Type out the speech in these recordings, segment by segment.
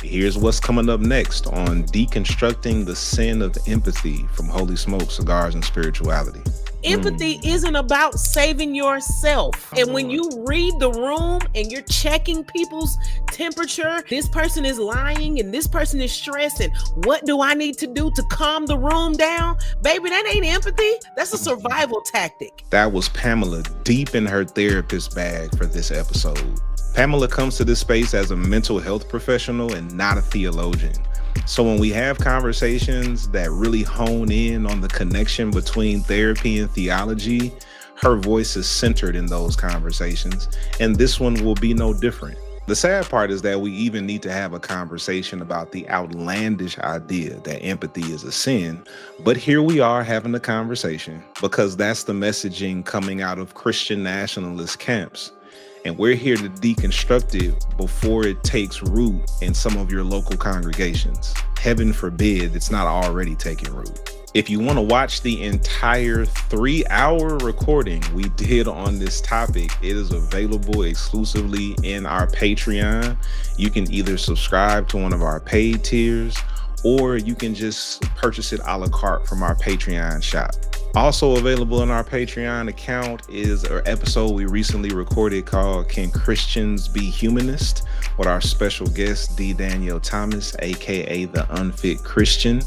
Here's what's coming up next on Deconstructing the Sin of Empathy from Holy Smoke, Cigars, and Spirituality. Empathy isn't about saving yourself. And when you read the room and you're checking people's temperature, this person is lying and this person is stressed, and what do I need to do to calm the room down? Baby, that ain't empathy. That's a survival tactic. That was Pamela deep in her therapist bag for this episode. Pamela comes to this space as a mental health professional and not a theologian. So when we have conversations that really hone in on the connection between therapy and theology, her voice is centered in those conversations, and this one will be no different. The sad part is that we even need to have a conversation about the outlandish idea that empathy is a sin, but here we are having a conversation because that's the messaging coming out of Christian nationalist camps. And we're here to deconstruct it before it takes root in some of your local congregations. Heaven forbid it's not already taking root. If you want to watch the entire 3-hour recording we did on this topic, it is available exclusively in our Patreon. You can either subscribe to one of our paid tiers, or you can just purchase it a la carte from our Patreon shop. Also available in our Patreon account is an episode we recently recorded called Can Christians Be Humanist? With our special guest, D. Daniel Thomas, aka the Unfit Christian.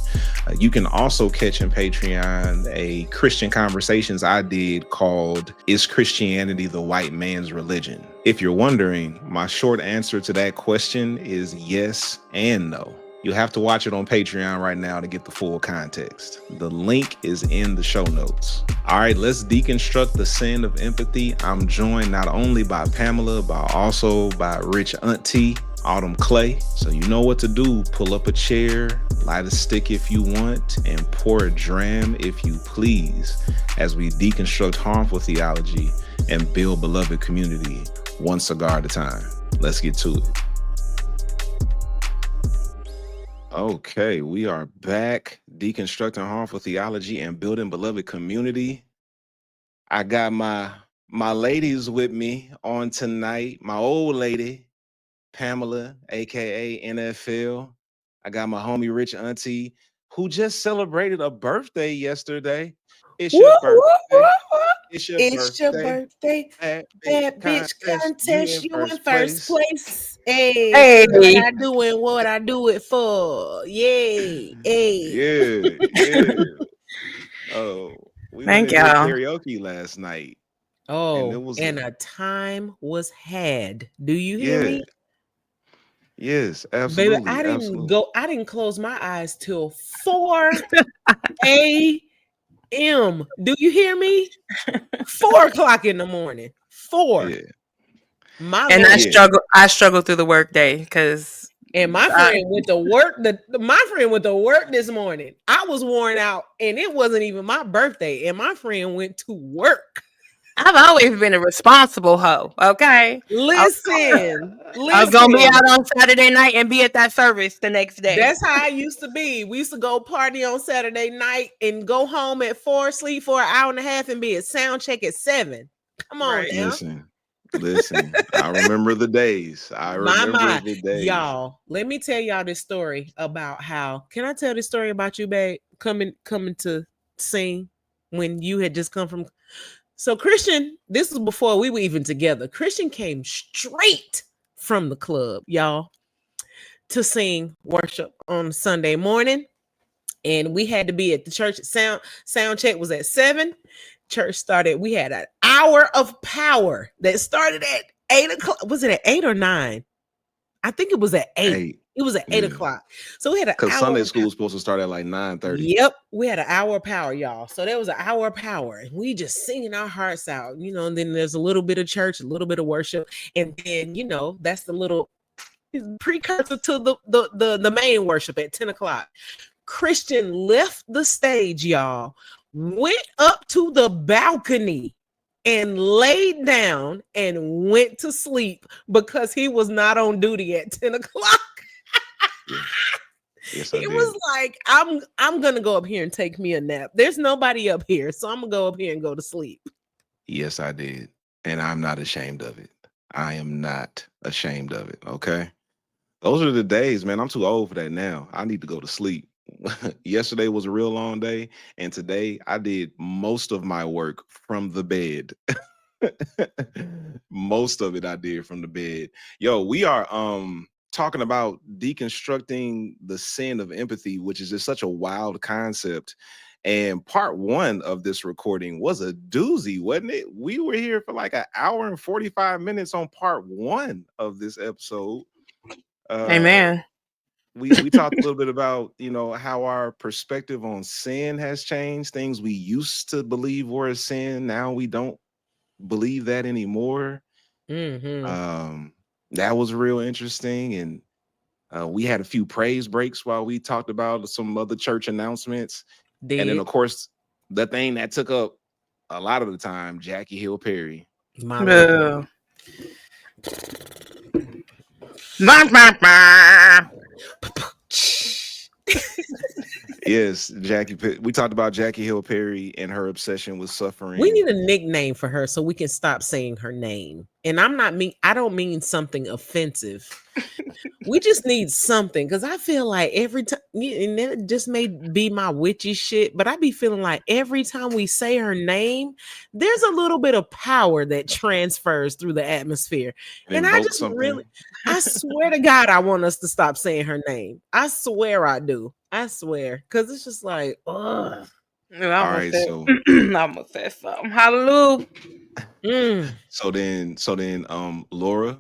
You can also catch in Patreon a Christian conversations I did called Is Christianity the White Man's Religion? If you're wondering, my short answer to that question is yes and no. You'll have to watch it on Patreon right now to get the full context. The link is in the show notes. All right, let's deconstruct the sin of empathy. I'm joined not only by Pamela, but also by Rich Auntie, Autumn Clay. So you know what to do. Pull up a chair, light a stick if you want, and pour a dram if you please, as we deconstruct harmful theology and build beloved community one cigar at a time. Let's get to it. Okay, we are back deconstructing harmful theology and building beloved community. I got my ladies with me on tonight. My old lady, Pamela, aka NFL. I got my homie Rich Auntie, who just celebrated a birthday yesterday. It's your birthday. It's your birthday. Bad bitch contest. You in first place. Hey, what I do and what I do it for. Yay. Hey. Yeah. Oh, we went and did karaoke last night. Oh, and a time was had. Do you hear me? Yes, absolutely. Baby, I didn't close my eyes till 4 a.m. Do you hear me? 4 o'clock in the morning. 4. Yeah. And I struggle through the work day because my friend went to work. My friend went to work this morning. I was worn out, and it wasn't even my birthday. And my friend went to work. I've always been a responsible hoe. Okay, listen. I was gonna be out on Saturday night and be at that service the next day. That's how I used to be. We used to go party on Saturday night and go home at 4, sleep for an hour and a half, and be at sound check at 7. Come on, now. Listen. I remember the days. The days. Y'all, let me tell y'all this story about how. Can I tell this story about you, babe? Coming to sing when you had just come from. So Kristian, this was before we were even together. Kristian came straight from the club, y'all, to sing worship on Sunday morning. And we had to be at the church. Sound check was at 7. Church started. We had an hour of power that started at 8 o'clock. Was it at 8 or 9? I think it was at 8. It was at 8 o'clock. So we had an hour. Because Sunday school was supposed to start at like 9:30. Yep. We had an hour of power, y'all. So there was an hour of power. And we just singing our hearts out, and then there's a little bit of church, a little bit of worship. And then, that's the little precursor to the main worship at 10 o'clock. Kristian left the stage, y'all, went up to the balcony and laid down and went to sleep because he was not on duty at 10 o'clock. Yes, it was like, I'm gonna go up here and take me a nap. There's nobody up here, so I'm gonna go up here and go to sleep. Yes, I did. And I'm not ashamed of it. I am not ashamed of it. Okay. Those are the days, man. I'm too old for that now. I need to go to sleep. Yesterday was a real long day, and today I did most of my work from the bed. Most of it I did from the bed. Yo, we are talking about deconstructing the sin of empathy, which is just such a wild concept. And part one of this recording was a doozy, wasn't it? We were here for like an hour and 45 minutes on part one of this episode. Amen. We talked a little bit about, you know, how our perspective on sin has changed. Things we used to believe were a sin, now we don't believe that anymore. That was real interesting. And we had a few praise breaks while we talked about some other church announcements. And then, of course, the thing that took up a lot of the time, Jackie Hill Perry. Yes, Jackie. We talked about Jackie Hill Perry and her obsession with suffering. We need a nickname for her so we can stop saying her name. And I don't mean something offensive. We just need something, because I feel like every time, and it just may be my witchy shit, but I be feeling like every time we say her name, there's a little bit of power that transfers through the atmosphere. And I just really, I swear to God, I want us to stop saying her name. I swear I do. I swear. Because it's just like, ugh. All right, so I'm gonna say something. Hallelujah. So then, Laura,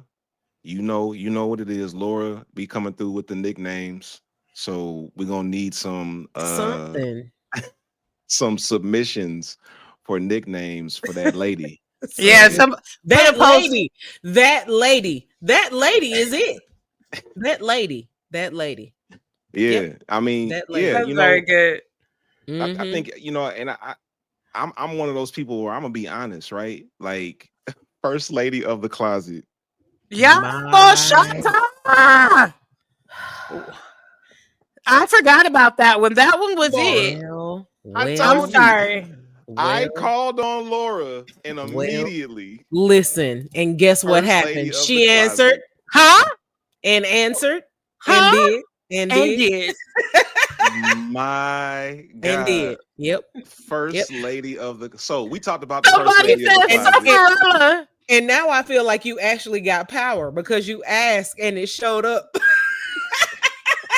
you know what it is. Laura be coming through with the nicknames, so we're gonna need some something, some submissions for nicknames for that lady. Yeah, that lady is it. That lady. Yeah, yep. I mean, yeah, you know, very good. I think, you know, and I'm one of those people where I'm gonna be honest, right? Like, first lady of the closet. Yeah, I forgot about that one. That one was it. I'm sorry. I called on Laura and immediately listen, and guess what happened? She answered, and answered, and did, and did. My God. And did. Yep. First lady of the. So we talked about the first lady of the closet. And now I feel like you actually got power because you asked and it showed up.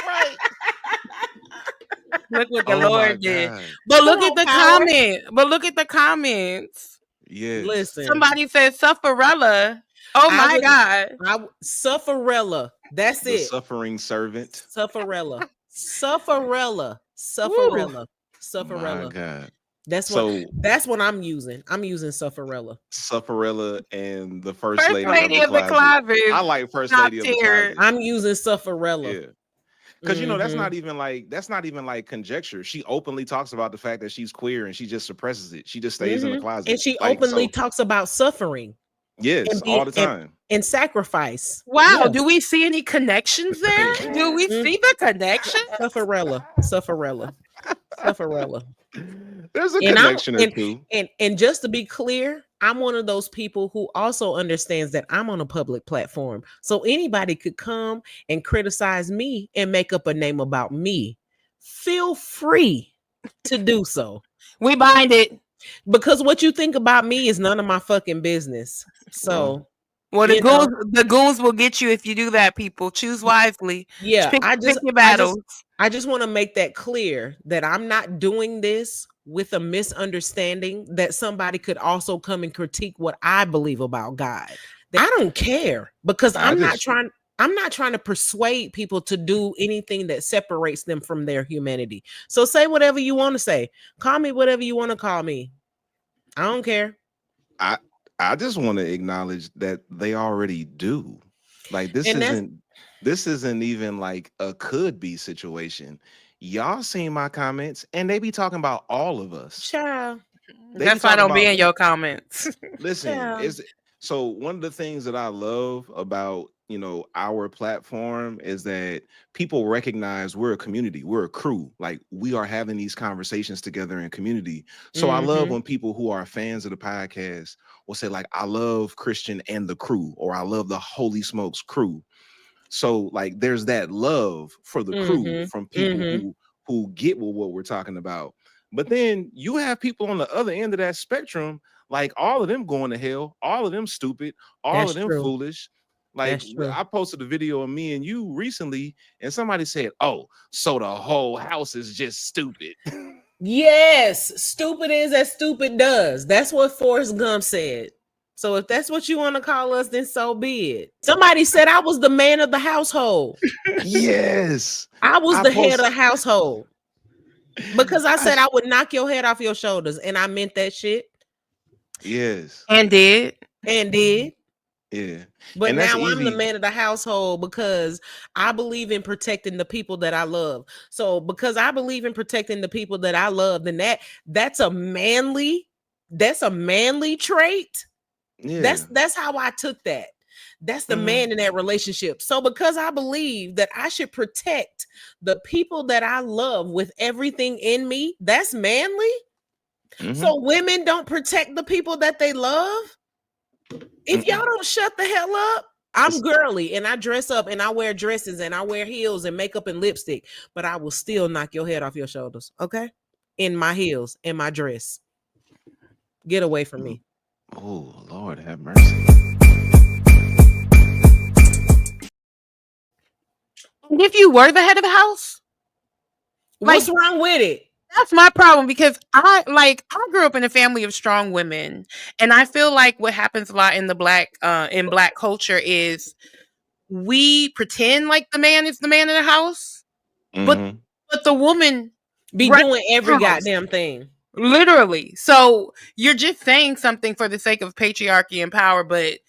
Right. Look what the Lord did. But look at the comment. But look at the comments. Yes. Listen. Somebody said Sufferella. Oh my God. Sufferella. That's the it. Suffering servant. Sufferella. My God. That's what I'm using. I'm using Sufferella. Sufferella and the first lady of the closet. I like first lady of the closet. I'm using Sufferella. Yeah. Because you know, that's not even like conjecture. She openly talks about the fact that she's queer and she just suppresses it. She just stays in the closet. And she openly talks about suffering. Yes, all the time. And sacrifice. Wow. Yeah. Do we see any connections there? Do we see the connection? Sufferella. There's a connection or two. And just to be clear, I'm one of those people who also understands that I'm on a public platform. So anybody could come and criticize me and make up a name about me. Feel free to do so. We bind it. Because what you think about me is none of my fucking business. So well, the goons will get you if you do that, people. Choose wisely. Yeah, pick your battles. I just want to make that clear that I'm not doing this with a misunderstanding that somebody could also come and critique what I believe about God. I don't care because I'm not trying to persuade people to do anything that separates them from their humanity. So say whatever you want to say. Call me whatever you want to call me. I don't care. I just want to acknowledge that they already do. Like this isn't even like a could be situation. Y'all seen my comments and they be talking about all of us. Child. That's why I don't be in your comments. Listen, so one of the things that I love about, you know, our platform is that people recognize we're a community, we're a crew. Like we are having these conversations together in community. So I love when people who are fans of the podcast will say like, I love Kristian and the crew, or I love the Holy Smokes crew. So like there's that love for the crew Mm-hmm. from people Mm-hmm. who get what we're talking about. But then you have people on the other end of that spectrum, like all of them going to hell, all of them stupid, all of That's them true. foolish. Like That's true. I posted a video of me and you recently, and somebody said, "Oh, so the whole house is just stupid." Yes, stupid is as stupid does. That's what Forrest Gump said. So if that's what you want to call us, then so be it. Somebody said I was the man of the household. Yes, I was the head of the household because I said I would knock your head off your shoulders, and I meant that shit. Yes, and did. yeah, But and that's now I'm the easy. man of the household because I believe in protecting the people that I love. So because I believe in protecting the people that I love, then that's a manly trait. Yeah. That's how I took that. That's the Mhm. man in that relationship. So because I believe that I should protect the people that I love with everything in me, that's manly. Mhm. So women don't protect the people that they love. If y'all don't shut the hell up, I'm girly and I dress up and I wear dresses and I wear heels and makeup and lipstick, but I will still knock your head off your shoulders, okay? In my heels, in my dress. Get away from me. Oh, Lord have mercy. And if you were the head of the house, What's wrong with it? That's my problem because I grew up in a family of strong women, and I feel like what happens a lot in the black culture is we pretend like the man is the man in the house, but Mhm. the woman Be runs doing the every house. goddamn thing. Literally. So you're just saying something for the sake of patriarchy and power, but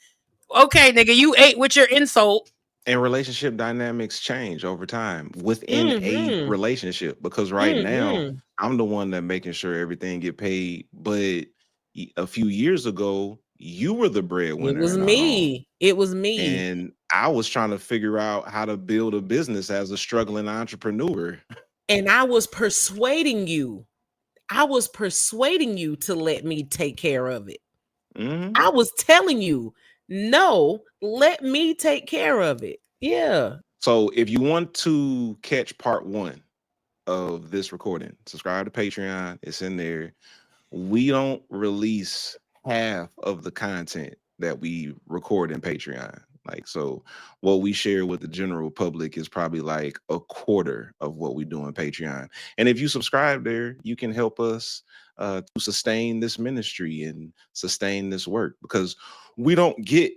okay, nigga, you ate with your insult. And relationship dynamics change over time within a Mm-hmm. relationship because right now Mm-hmm. I'm the one that making sure everything get paid. But a few years ago, you were the It breadwinner was in the home. me. It was me. And I was trying to figure out how to build a business as a struggling entrepreneur. And I was persuading you. I was persuading you to let me take care of it. Mhm. I was telling you, no, let me take care of it. Yeah. So if you want to catch part 1 of this recording, subscribe to Patreon. It's in there. We don't release half of the content that we record in Patreon. Like, so what we share with the general public is probably like a quarter of what we do in Patreon. And if you subscribe there, you can help us to sustain this ministry and sustain this work because we don't get,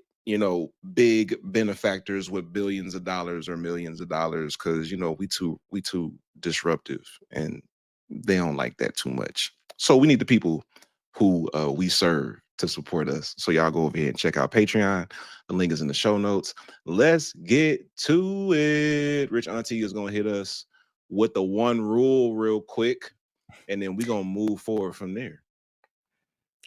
big benefactors with billions of dollars or millions of dollars because, we too disruptive and they don't like that too much. So we need the people who we serve to support us. So y'all go over here and check out Patreon. The link is in the show notes. Let's get to it. Rich Auntie is going to hit us with the one rule real quick, and then we're going to move forward from there.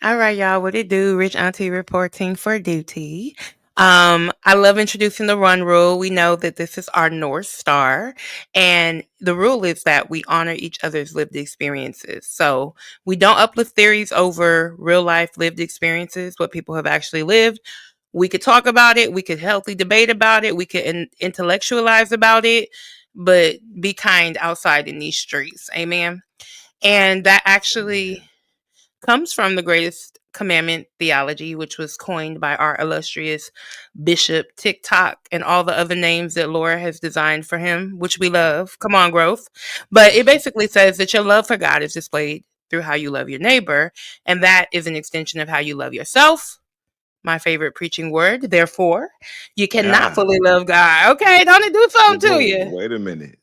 All right, y'all. What it do? Rich Auntie reporting for duty. I love introducing the run rule. We know that this is our North Star. And the rule is that we honor each other's lived experiences. So we don't uplift theories over real life lived experiences, what people have actually lived. We could talk about it. We could healthy debate about it. We could intellectualize about it, but be kind outside in these streets. Amen. And that actually comes from the greatest commandment theology, which was coined by our illustrious Bishop TikTok and all the other names that Laura has designed for him, which we love. Come on, growth. But it basically says that your love for God is displayed through how you love your neighbor. And that is an extension of how you love yourself. My favorite preaching word. Therefore, you cannot fully love God. Okay, don't it do something to you? Wait a minute.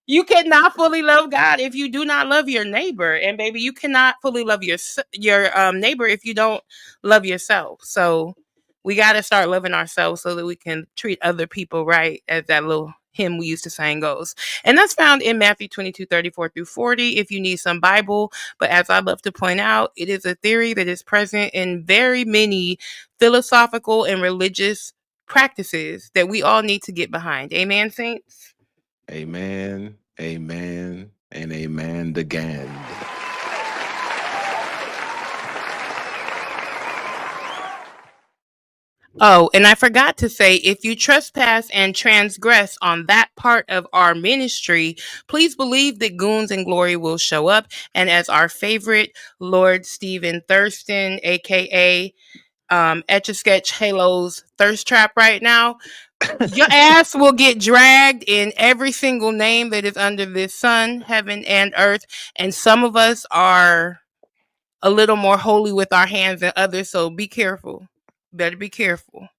You cannot fully love God if you do not love your neighbor, and baby, you cannot fully love your neighbor if you don't love yourself. So we got to start loving ourselves so that we can treat other people right, as that little hymn we used to sing goes. And that's found in Matthew 22:34-40. If you need some Bible, but as I love to point out, it is a theory that is present in very many philosophical and religious practices that we all need to get behind. Amen, saints. Amen, amen, and amen again. Oh, and I forgot to say, if you trespass and transgress on that part of our ministry, please believe that goons and glory will show up. And as our favorite Lord Stephen Thurston, aka Etch a Sketch Halo's thirst trap right now, your ass will get dragged in every single name that is under this sun, heaven, and earth. And some of us are a little more holy with our hands than others, so be careful. Better be careful.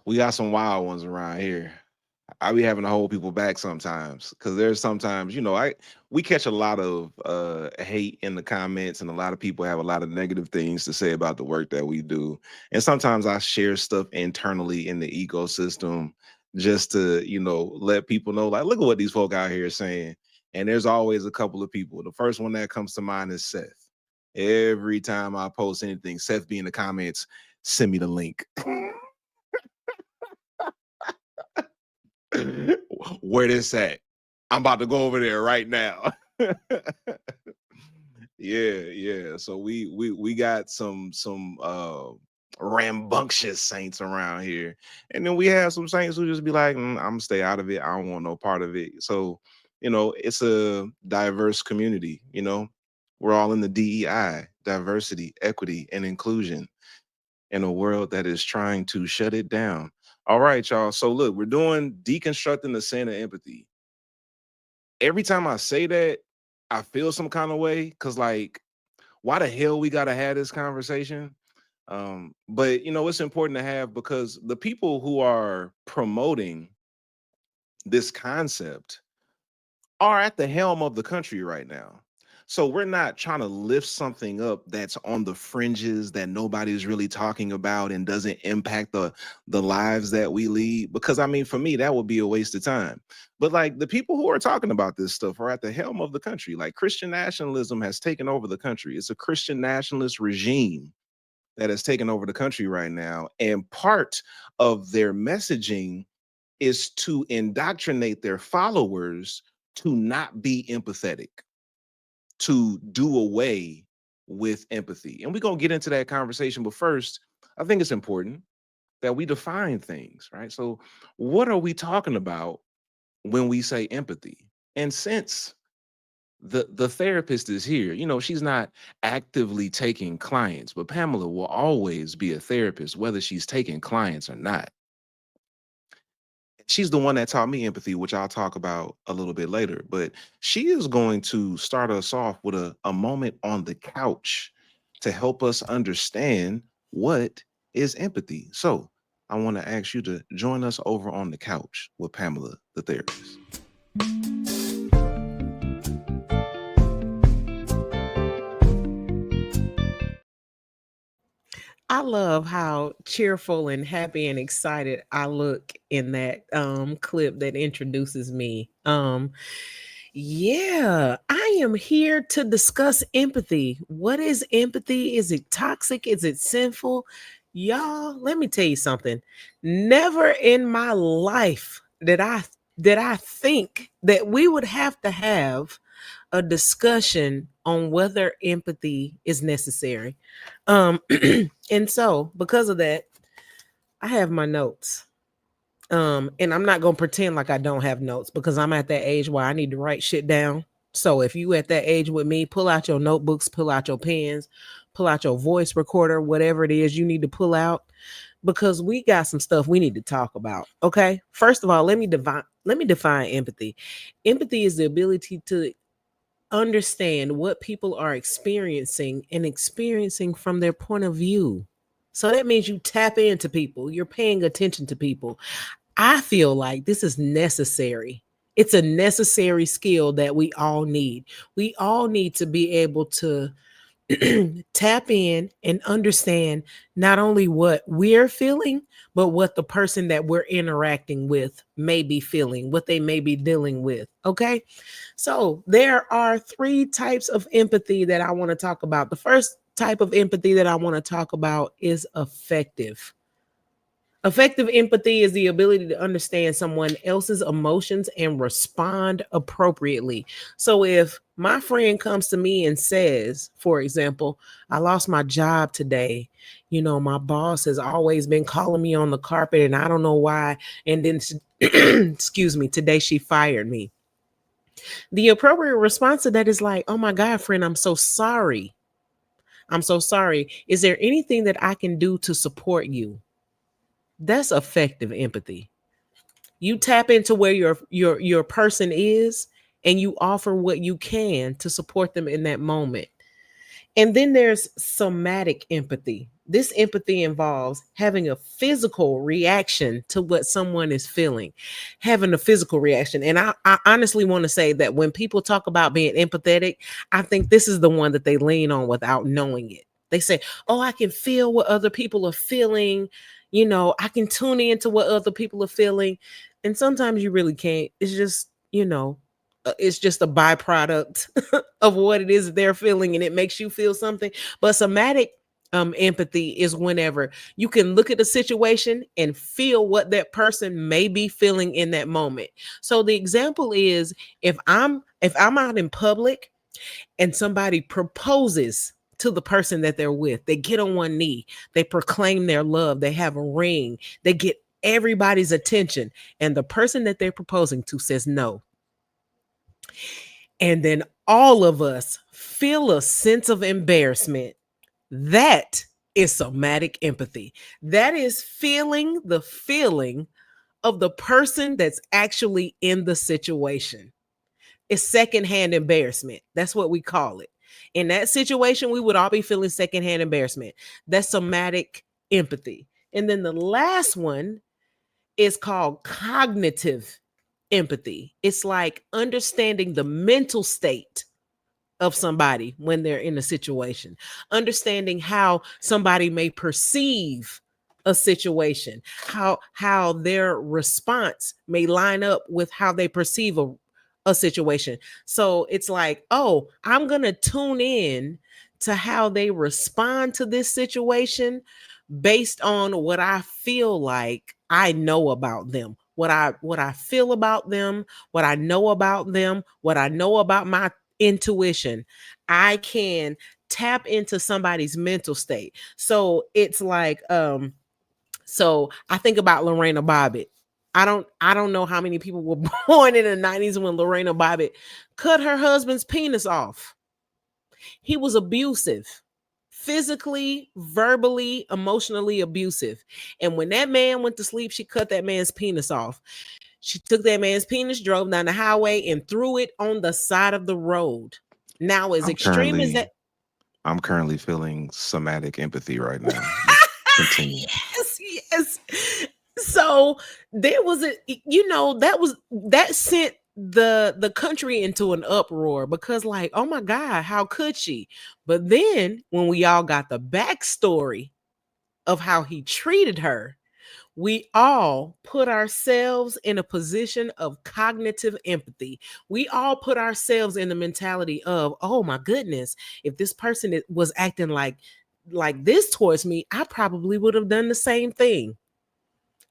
We got some wild ones around here. I be having to hold people back sometimes because there's sometimes, we catch a lot of hate in the comments, and a lot of people have a lot of negative things to say about the work that we do. And sometimes I share stuff internally in the ecosystem just to, let people know, like, look at what these folk out here are saying. And there's always a couple of people. The first one that comes to mind is Seth. Every time I post anything, Seth be in the comments, send me the link. Where this at? I'm about to go over there right now. Yeah. So we got some rambunctious saints around here, and then we have some saints who just be like, I'm gonna stay out of it. I don't want no part of it. So it's a diverse community. We're all in the DEI, diversity, equity, and inclusion, in a world that is trying to shut it down. All right, y'all. So look, we're doing deconstructing the sin of empathy. Every time I say that, I feel some kind of way because, like, why the hell we gotta have this conversation? But it's important to have because the people who are promoting this concept are at the helm of the country right now. So we're not trying to lift something up that's on the fringes that nobody's really talking about and doesn't impact the lives that we lead. Because I mean, for me, that would be a waste of time. But like the people who are talking about this stuff are at the helm of the country. Like Christian nationalism has taken over the country. It's a Christian nationalist regime that has taken over the country right now. And part of their messaging is to indoctrinate their followers to not be empathetic, to do away with empathy. And we're going to get into that conversation. But first, I think it's important that we define things, right? So, what are we talking about when we say empathy? And since the therapist is here, she's not actively taking clients, but Pamela will always be a therapist, whether she's taking clients or not. She's the one that taught me empathy, which I'll talk about a little bit later. But she is going to start us off with a moment on the couch to help us understand what is empathy. So I want to ask you to join us over on the couch with Pamela, the therapist. I love how cheerful and happy and excited I look in that clip that introduces me. Yeah, I am here to discuss empathy. What is empathy? Is it toxic? Is it sinful? Y'all, let me tell you something. Never in my life did I think that we would have to have a discussion on whether empathy is necessary. Um, and so because of that, I have my notes. And I'm not gonna pretend like I don't have notes because I'm at that age where I need to write shit down. So if you at that age with me, pull out your notebooks, pull out your pens, pull out your voice recorder, whatever it is you need to pull out, because we got some stuff we need to talk about. Okay. First of all, let me define empathy. Empathy is the ability to understand what people are experiencing and experiencing from their point of view. So that means you tap into people, you're paying attention to people. I feel like this is necessary. It's a necessary skill that we all need. We all need to be able to tap in and understand not only what we're feeling, but what the person that we're interacting with may be feeling, what they may be dealing with. Okay. So there are three types of empathy that I want to talk about. The first type of empathy that I want to talk about is effective. Effective empathy is the ability to understand someone else's emotions and respond appropriately. So if my friend comes to me and says, for example, I lost my job today you know, my boss has always been calling me on the carpet and I don't know why. And then, excuse me, today she fired me. The appropriate response to that is like, oh my God, friend, I'm so sorry. I'm so sorry. Is there anything that I can do to support you? That's effective empathy. You tap into where your person is and you offer what you can to support them in that moment. And then there's somatic empathy. This empathy involves having a physical reaction to what someone is feeling, having a physical reaction. And I honestly want to say that when people talk about being empathetic, I think this is the one that they lean on without knowing it. They say, oh, I can feel what other people are feeling. You know, I can tune into what other people are feeling. And sometimes you really can't. It's just, you know, it's just a byproduct of what it is that they're feeling, and it makes you feel something. But somatic empathy is whenever you can look at the situation and feel what that person may be feeling in that moment. So the example is, if I'm out in public and somebody proposes to the person that they're with, they get on one knee, they proclaim their love, they have a ring, they get everybody's attention, and the person that they're proposing to says no. And then all of us feel a sense of embarrassment. That is somatic empathy. That is feeling the feeling of the person that's actually in the situation. It's secondhand embarrassment. That's what we call it. In that situation, we would all be feeling secondhand embarrassment. That's somatic empathy. And then the last one is called cognitive empathy. It's like understanding the mental state of somebody when they're in a situation, understanding how somebody may perceive a situation, how their response may line up with how they perceive a situation. So it's like, oh, I'm going to tune in to how they respond to this situation based on what I feel like I know about them, what I feel about them, what I know about them, what I know about my intuition. I can tap into somebody's mental state. So it's like so I think about Lorena Bobbitt. I don't know how many people were born in the 90s when Lorena Bobbitt cut her husband's penis off. He was abusive. Physically, verbally, emotionally abusive. And when that man went to sleep, she cut that man's penis off. She took that man's penis, drove down the highway, and threw it on the side of the road. Now, as I'm extreme as that, currently I'm currently feeling somatic empathy right now. Just continue. yes, yes. So there was that sent the country into an uproar because, like, oh my God, how could she? But then when we all got the backstory of how he treated her, we all put ourselves in a position of cognitive empathy. We all put ourselves in the mentality of, oh my goodness, if this person was acting like this towards me, I probably would have done the same thing.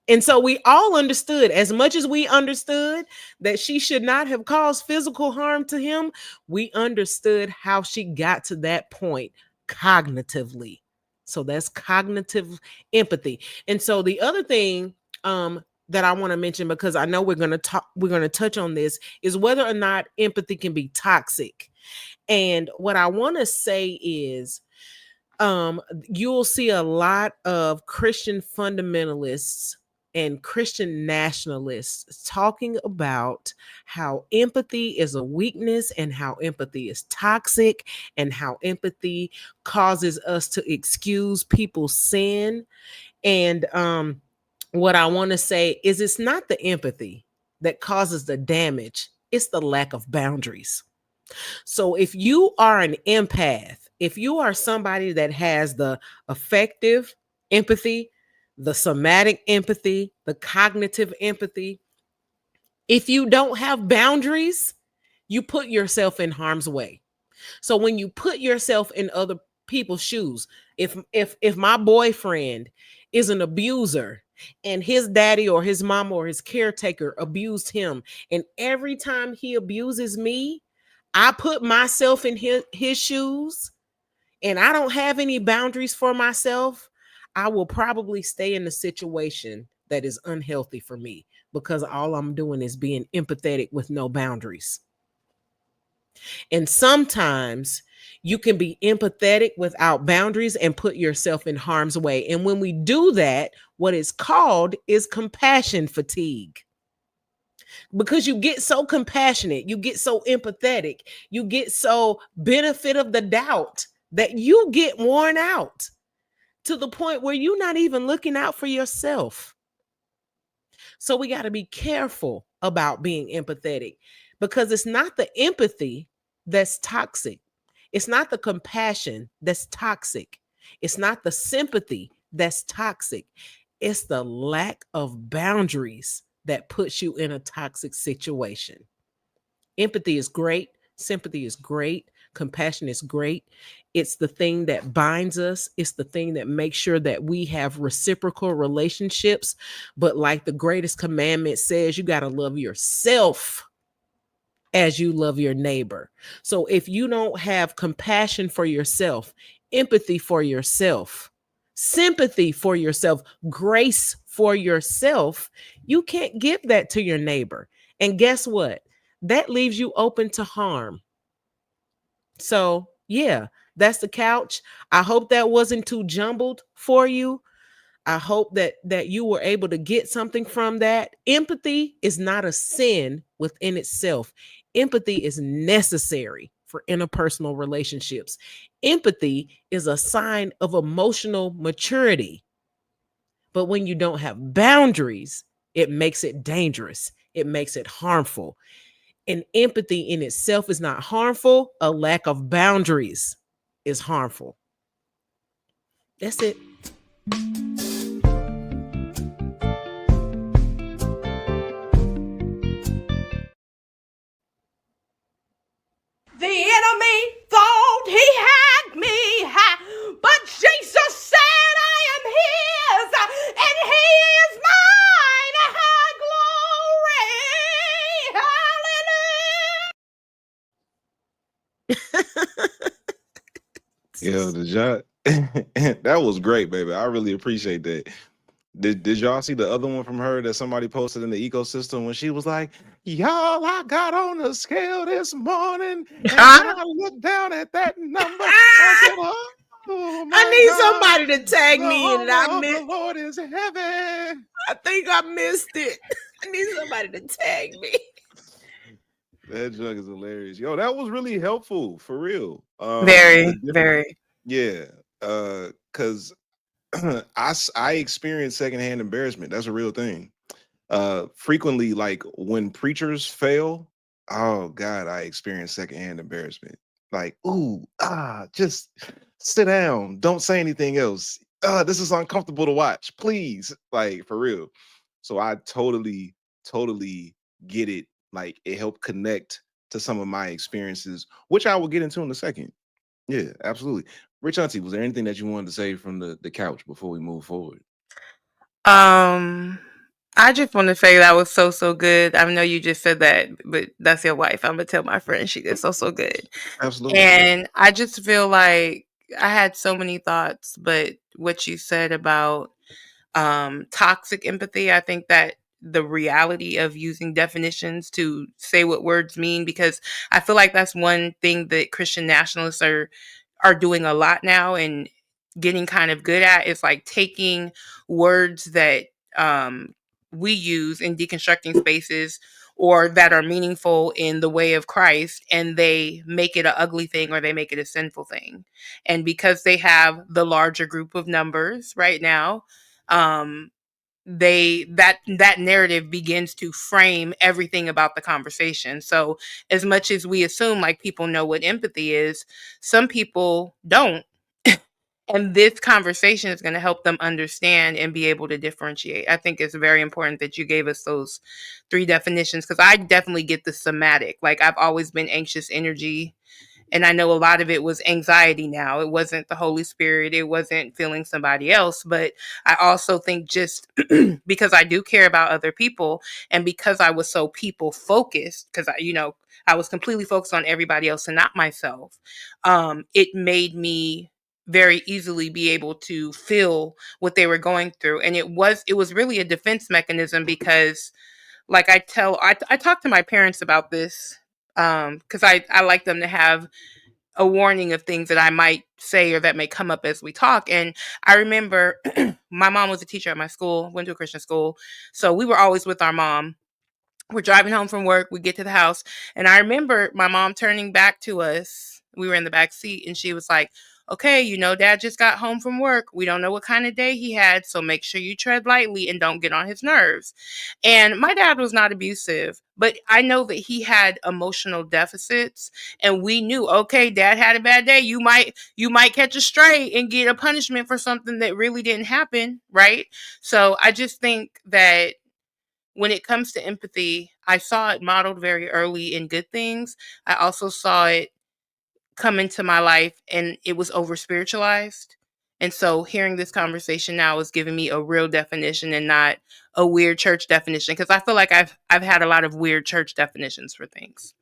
And so we all understood, as much as we understood that she should not have caused physical harm to him, we understood how she got to that point cognitively. So that's cognitive empathy. And so the other thing that I want to mention, because I know we're going to touch on this, is whether or not empathy can be toxic. And what I want to say is you'll see a lot of Christian fundamentalists and Christian nationalists talking about how empathy is a weakness and how empathy is toxic and how empathy causes us to excuse people's sin. And what I want to say is it's not the empathy that causes the damage, it's the lack of boundaries. So if you are an empath, if you are somebody that has the affective empathy, the somatic empathy, the cognitive empathy, if you don't have boundaries, you put yourself in harm's way. So when you put yourself in other people's shoes, if my boyfriend is an abuser and his daddy or his mom or his caretaker abused him, and every time he abuses me, I put myself in his shoes and I don't have any boundaries for myself, I will probably stay in a situation that is unhealthy for me because all I'm doing is being empathetic with no boundaries. And sometimes you can be empathetic without boundaries and put yourself in harm's way. And when we do that, what is called is compassion fatigue. Because you get so compassionate, you get so empathetic, you get so benefit of the doubt that you get worn out to the point where you're not even looking out for yourself. So we got to be careful about being empathetic because it's not the empathy that's toxic. It's not the compassion that's toxic. It's not the sympathy that's toxic. It's the lack of boundaries that puts you in a toxic situation. Empathy is great. Sympathy is great. Compassion is great. It's the thing that binds us. It's the thing that makes sure that we have reciprocal relationships. But like the greatest commandment says, you got to love yourself as you love your neighbor. So if you don't have compassion for yourself, empathy for yourself, sympathy for yourself, grace for yourself, you can't give that to your neighbor. And guess what? That leaves you open to harm. So, yeah, that's the couch. I hope that wasn't too jumbled for you. I hope that you were able to get something from that. Empathy is not a sin within itself. Empathy is necessary for interpersonal relationships. Empathy is a sign of emotional maturity. But when you don't have boundaries, it makes it dangerous. It makes it harmful. And empathy in itself is not harmful. A lack of boundaries is harmful. That's it. The enemy thought he had me, but Jesus said I am his, and he is mine. Yo, did y'all that was great, baby. I really appreciate that. Did y'all see the other one from her that somebody posted in the ecosystem when she was like, y'all, I got on the scale this morning and I looked down at that number. I said, oh my I need God, somebody to tag the me in it. I armor of the missed. Lord is heavy. I think I missed it. I need somebody to tag me. That junk is hilarious. Yo, that was really helpful for real. Very, very. Yeah. Cause I experience secondhand embarrassment. That's a real thing. Frequently, like when preachers fail, oh God, I experience secondhand embarrassment. Like, ooh, just sit down. Don't say anything else. This is uncomfortable to watch. Please. Like, for real. So I totally get it. Like, it helped connect to some of my experiences, which I will get into in a second. Yeah, absolutely. Rich Auntie, was there anything that you wanted to say from the couch before we move forward? I just want to say that was so good. I know you just said that, but that's your wife. I'm gonna tell my friend she did so good. Absolutely. And I just feel like I had so many thoughts, but what you said about toxic empathy, I think that the reality of using definitions to say what words mean, because I feel like that's one thing that Christian nationalists are doing a lot now and getting kind of good at, is like taking words that we use in deconstructing spaces or that are meaningful in the way of Christ, and they make it an ugly thing or they make it a sinful thing. And because they have the larger group of numbers right now, that narrative begins to frame everything about the conversation. So as much as we assume like people know what empathy is, some people don't. And this conversation is going to help them understand and be able to differentiate. I think it's very important that you gave us those 3 definitions, because I definitely get the somatic. Like, I've always been anxious energy, and I know a lot of it was anxiety now. It wasn't the Holy Spirit. It wasn't feeling somebody else. But I also think just because I do care about other people, and because I was so people focused, because I was completely focused on everybody else and not myself, it made me very easily be able to feel what they were going through. And it was really a defense mechanism because, like, I talk to my parents about this because I like them to have a warning of things that I might say or that may come up as we talk. And I remember my mom was a teacher at my school, went to a Christian school. So we were always with our mom. We're driving home from work. We get to the house. And I remember my mom turning back to us. We were in the back seat and she was like, okay, you know, dad just got home from work. We don't know what kind of day he had. So make sure you tread lightly and don't get on his nerves. And my dad was not abusive, but I know that he had emotional deficits. And we knew, okay, dad had a bad day. You might catch a stray and get a punishment for something that really didn't happen. Right. So I just think that when it comes to empathy, I saw it modeled very early in good things. I also saw it come into my life and it was over spiritualized. And so hearing this conversation now is giving me a real definition and not a weird church definition, because I feel like I've had a lot of weird church definitions for things.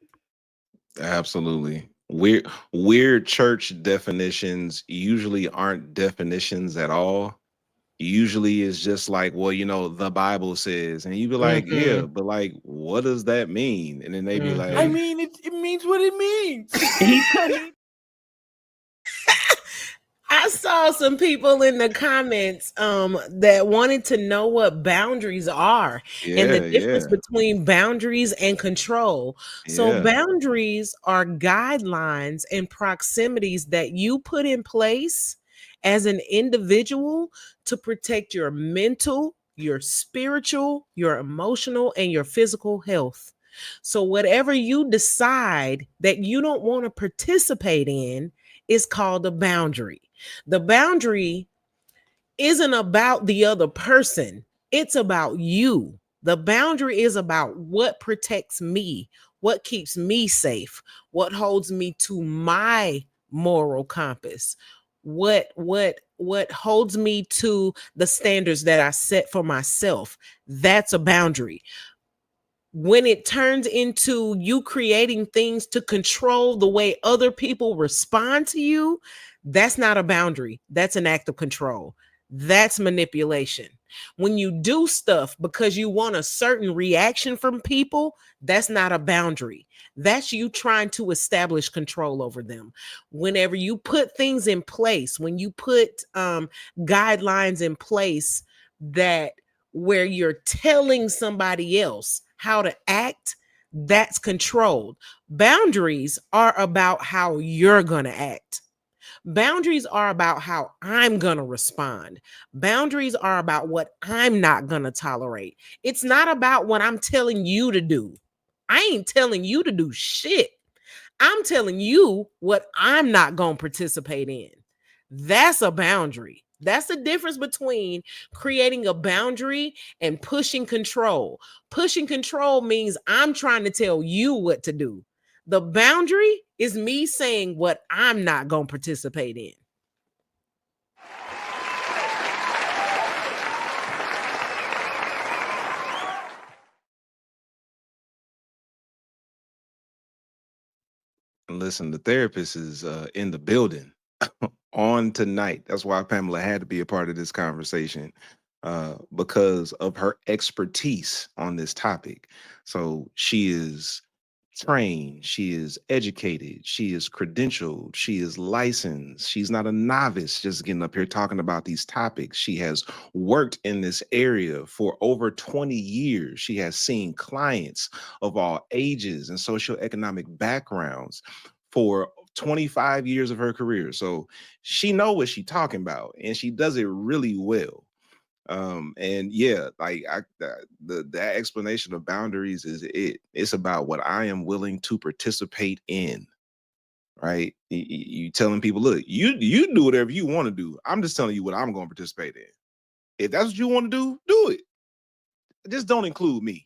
Absolutely. Weird church definitions usually aren't definitions at all. Usually it's just like, well, you know, the Bible says, and you be like, yeah, but like, what does that mean? And then they be like, I mean, it means what it means. I saw some people in the comments that wanted to know what boundaries are and the difference between boundaries and control. So boundaries are guidelines and proximities that you put in place as an individual to protect your mental, your spiritual, your emotional, and your physical health. So whatever you decide that you don't want to participate in is called a boundary. The boundary isn't about the other person. It's about you. The boundary is about what protects me, what keeps me safe, what holds me to my moral compass, what holds me to the standards that I set for myself. That's a boundary. When it turns into you creating things to control the way other people respond to you, that's not a boundary. That's an act of control. That's manipulation. When you do stuff because you want a certain reaction from people, that's not a boundary. That's you trying to establish control over them. Whenever you put things in place, when you put guidelines in place that where you're telling somebody else how to act, that's controlled. Boundaries are about how you're going to act. Boundaries are about how I'm going to respond. Boundaries are about what I'm not going to tolerate. It's not about what I'm telling you to do. I ain't telling you to do shit. I'm telling you what I'm not going to participate in. That's a boundary. That's the difference between creating a boundary and pushing control. Pushing control means I'm trying to tell you what to do. The boundary is me saying what I'm not going to participate in. Listen, the therapist is in the building on tonight. That's why Pamela had to be a part of this conversation because of her expertise on this topic. So she is trained, she is educated, she is credentialed, she is licensed. She's not a novice just getting up here talking about these topics. She has worked in this area for over 20 years. She has seen clients of all ages and socioeconomic backgrounds for 25 years of her career. So she knows what she's talking about and she does it really well. And yeah, like the explanation of boundaries is it's about what I am willing to participate in, right? You telling people, look, you do whatever you want to do. I'm just telling you what I'm going to participate in. If that's what you want to do it. Just don't include me.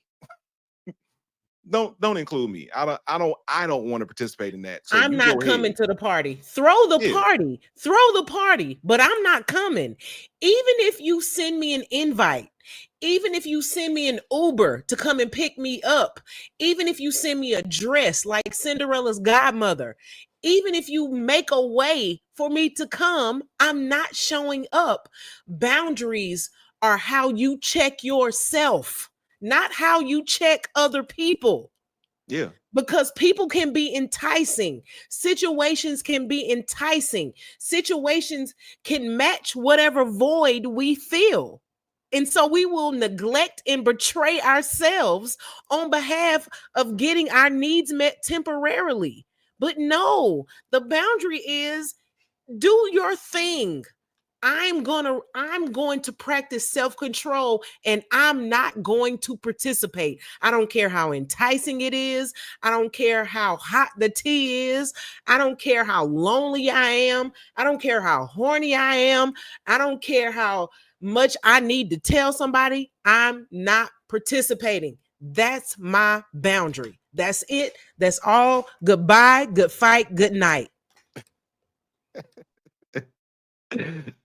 Don't include me. I don't want to participate in that. So I'm not coming to the party. Throw the party, but I'm not coming. Even if you send me an invite, even if you send me an Uber to come and pick me up, even if you send me a dress like Cinderella's godmother, Even if you make a way for me to come, I'm not showing up. Boundaries are how you check yourself, not how you check other people. Yeah. Because people can be enticing. Situations can be enticing. Situations can match whatever void we feel. And so we will neglect and betray ourselves on behalf of getting our needs met temporarily. But no, the boundary is do your thing. I'm going to practice self-control, and I'm not going to participate. I don't care how enticing it is. I don't care how hot the tea is. I don't care how lonely I am. I don't care how horny I am. I don't care how much I need to tell somebody. I'm not participating. That's my boundary. That's it. That's all. Goodbye, good fight, good night.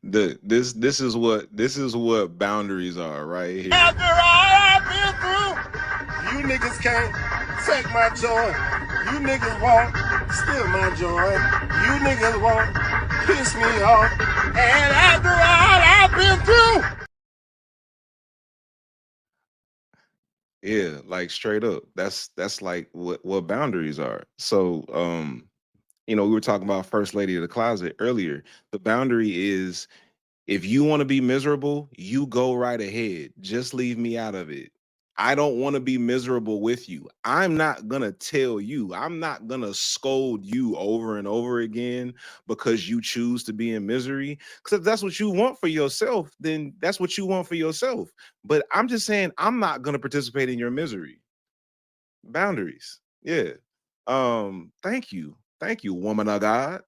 This is what boundaries are right here. After all I've been through, you niggas can't take my joy. You niggas won't steal my joy. You niggas won't piss me off. And after all I've been through. Yeah, like straight up. That's like what boundaries are. So we were talking about First Lady of the Closet earlier. The boundary is, if you want to be miserable, you go right ahead. Just leave me out of it. I don't want to be miserable with you. I'm not going to tell you. I'm not going to scold you over and over again because you choose to be in misery. Because if that's what you want for yourself, then that's what you want for yourself. But I'm just saying, I'm not going to participate in your misery. Boundaries. Yeah. Thank you. Thank you, woman of God.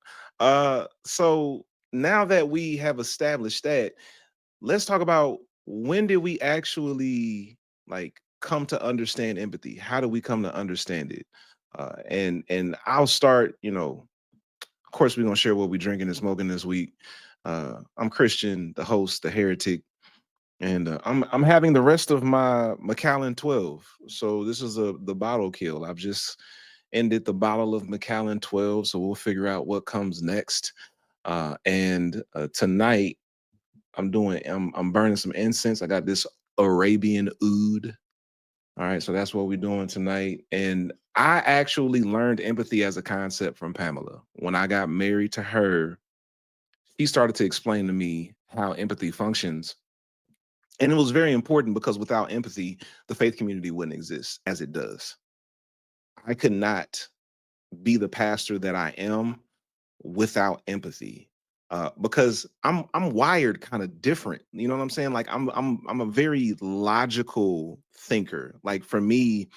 So now that we have established that, let's talk about, when did we actually like come to understand empathy? How do we come to understand it? And I'll start, of course, we're gonna share what we're drinking and smoking this week. I'm Kristian, the host, the heretic, and I'm having the rest of my Macallan 12. So this is the bottle kill. I've just ended the bottle of Macallan 12, so we'll figure out what comes next. And tonight I'm burning some incense. I got this Arabian oud. All right, so that's what we're doing tonight. And I actually learned empathy as a concept from Pamela. When I got married to her, she started to explain to me how empathy functions. And it was very important, because without empathy, the faith community wouldn't exist as it does. I could not be the pastor that I am without empathy. Because I'm wired kind of different. You know what I'm saying? Like I'm a very logical thinker. Like for me,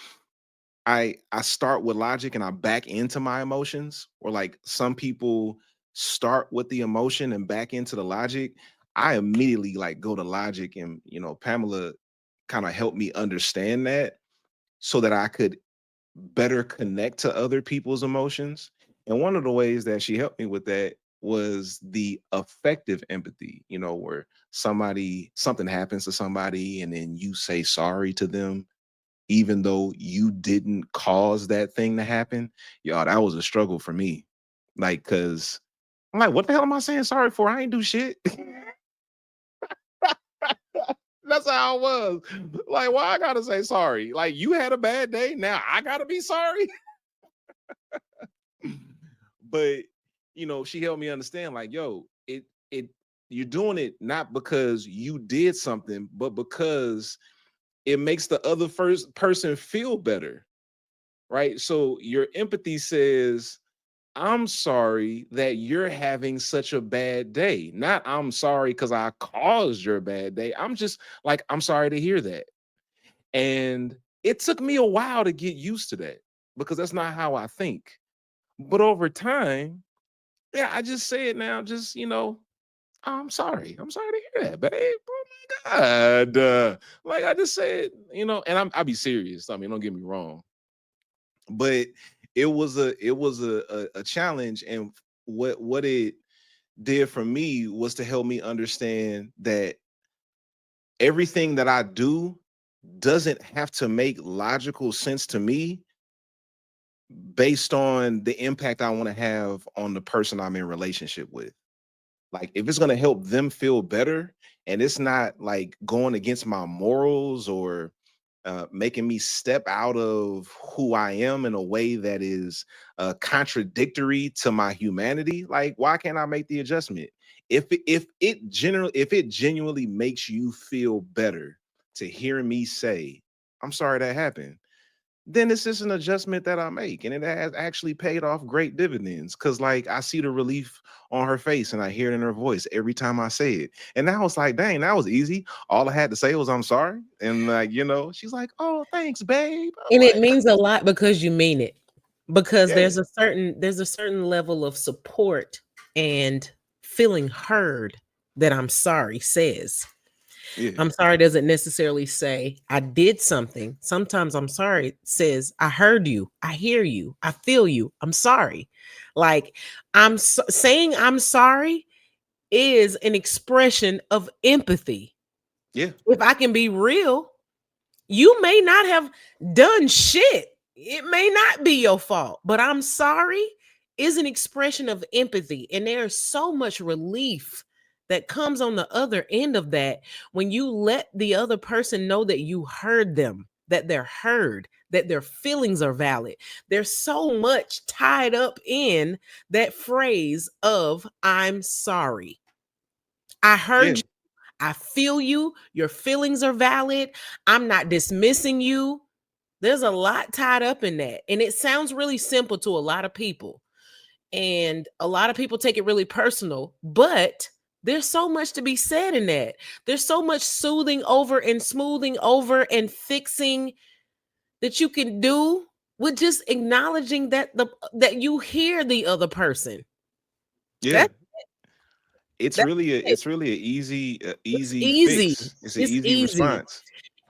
I start with logic and I back into my emotions. Or like some people start with the emotion and back into the logic. I immediately like go to logic, and Pamela kind of helped me understand that, so that I could better connect to other people's emotions. And one of the ways that she helped me with that was the effective empathy, where something happens to somebody and then you say sorry to them, even though you didn't cause that thing to happen. Y'all, that was a struggle for me. Like, cause I'm like, what the hell am I saying sorry for? I ain't do shit. That's how it was. Like, why I gotta say sorry? Like, you had a bad day. Now I gotta be sorry. But she helped me understand, like, yo, it you're doing it not because you did something, but because it makes the other first person feel better, right? So your empathy says, I'm sorry that you're having such a bad day. Not I'm sorry because I caused your bad day. I'm just like, I'm sorry to hear that. And it took me a while to get used to that, because that's not how I think. But over time, yeah, I just say it now. Just, I'm sorry. I'm sorry to hear that, babe. Oh my God. Like I just said, and I'll be serious. I mean, don't get me wrong. But it was a challenge. And what it did for me was to help me understand that everything that I do doesn't have to make logical sense to me, based on the impact I want to have on the person I'm in relationship with. Like if it's going to help them feel better and it's not like going against my morals or making me step out of who I am in a way that is contradictory to my humanity, like why can't I make the adjustment? If it genuinely makes you feel better to hear me say, I'm sorry that happened, then it's just an adjustment that I make. And it has actually paid off great dividends. Cause like I see the relief on her face and I hear it in her voice every time I say it. And now it's like, dang, that was easy. All I had to say was I'm sorry. And like, she's like, oh, thanks, babe. I'm And it like, means a lot because you mean it. Because yeah, there's a certain level of support and feeling heard that I'm sorry says. yeah, I'm sorry doesn't necessarily say I did something. Sometimes I'm sorry says I heard you, I hear you, I feel you. I'm sorry. Like saying I'm sorry is an expression of empathy. yeah, If I can be real, you may not have done shit. It may not be your fault, but I'm sorry is an expression of empathy. And there's so much relief that comes on the other end of that when you let the other person know that you heard them, that they're heard, that their feelings are valid. There's so much tied up in that phrase of I'm sorry. I yeah. heard you. I feel you. Your feelings are valid. I'm not dismissing you. There's a lot tied up in that. And it sounds really simple to a lot of people. And a lot of people take it really personal, but there's so much to be said in that. There's so much soothing over and smoothing over and fixing that you can do with just acknowledging that you hear the other person. Yeah. That's It's that's really a it. it's really a easy It's easy easy. fix. It's an It's easy easy. response.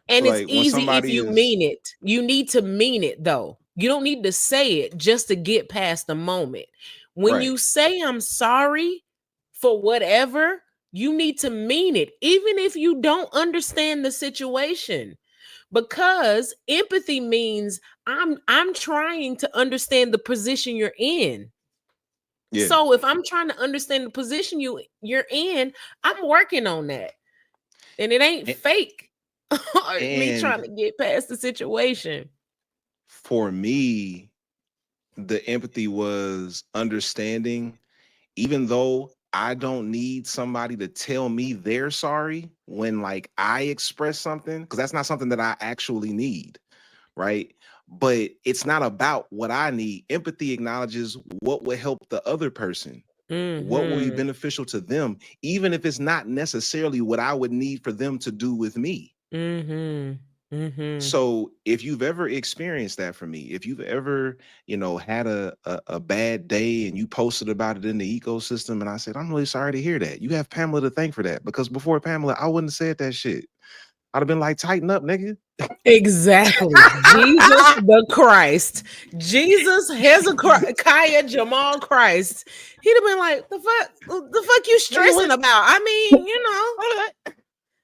So And it's like when easy if somebody you is mean it. You need to mean it though. You don't need to say it just to get past the moment. When right, you say I'm sorry for whatever, you need to mean it, even if you don't understand the situation. Because empathy means I'm trying to understand the position you're in. yeah. So if I'm trying to understand the position you're in, I'm working on that. And it ain't A- fake. Me trying And to get past the situation. for me, the empathy was understanding, even though I don't need somebody to tell me they're sorry when like I express something, because that's not something that I actually need, right? But it's not about what I need. Empathy acknowledges what would help the other person, what will be Mhm. beneficial to them, even if it's not necessarily what I would need for them to do with me. Mhm. Mhm. So if you've ever experienced that for me, if you've ever, had a bad day and you posted about it in the ecosystem and I said, I'm really sorry to hear that. You have Pamela to thank for that, because before Pamela, I wouldn't have said that shit. I'd have been like, tighten up, nigga. Exactly. Jesus the Christ. Jesus Hezekiah Jamal Christ. He'd have been like, the fuck you Nigga, stressing about? I mean,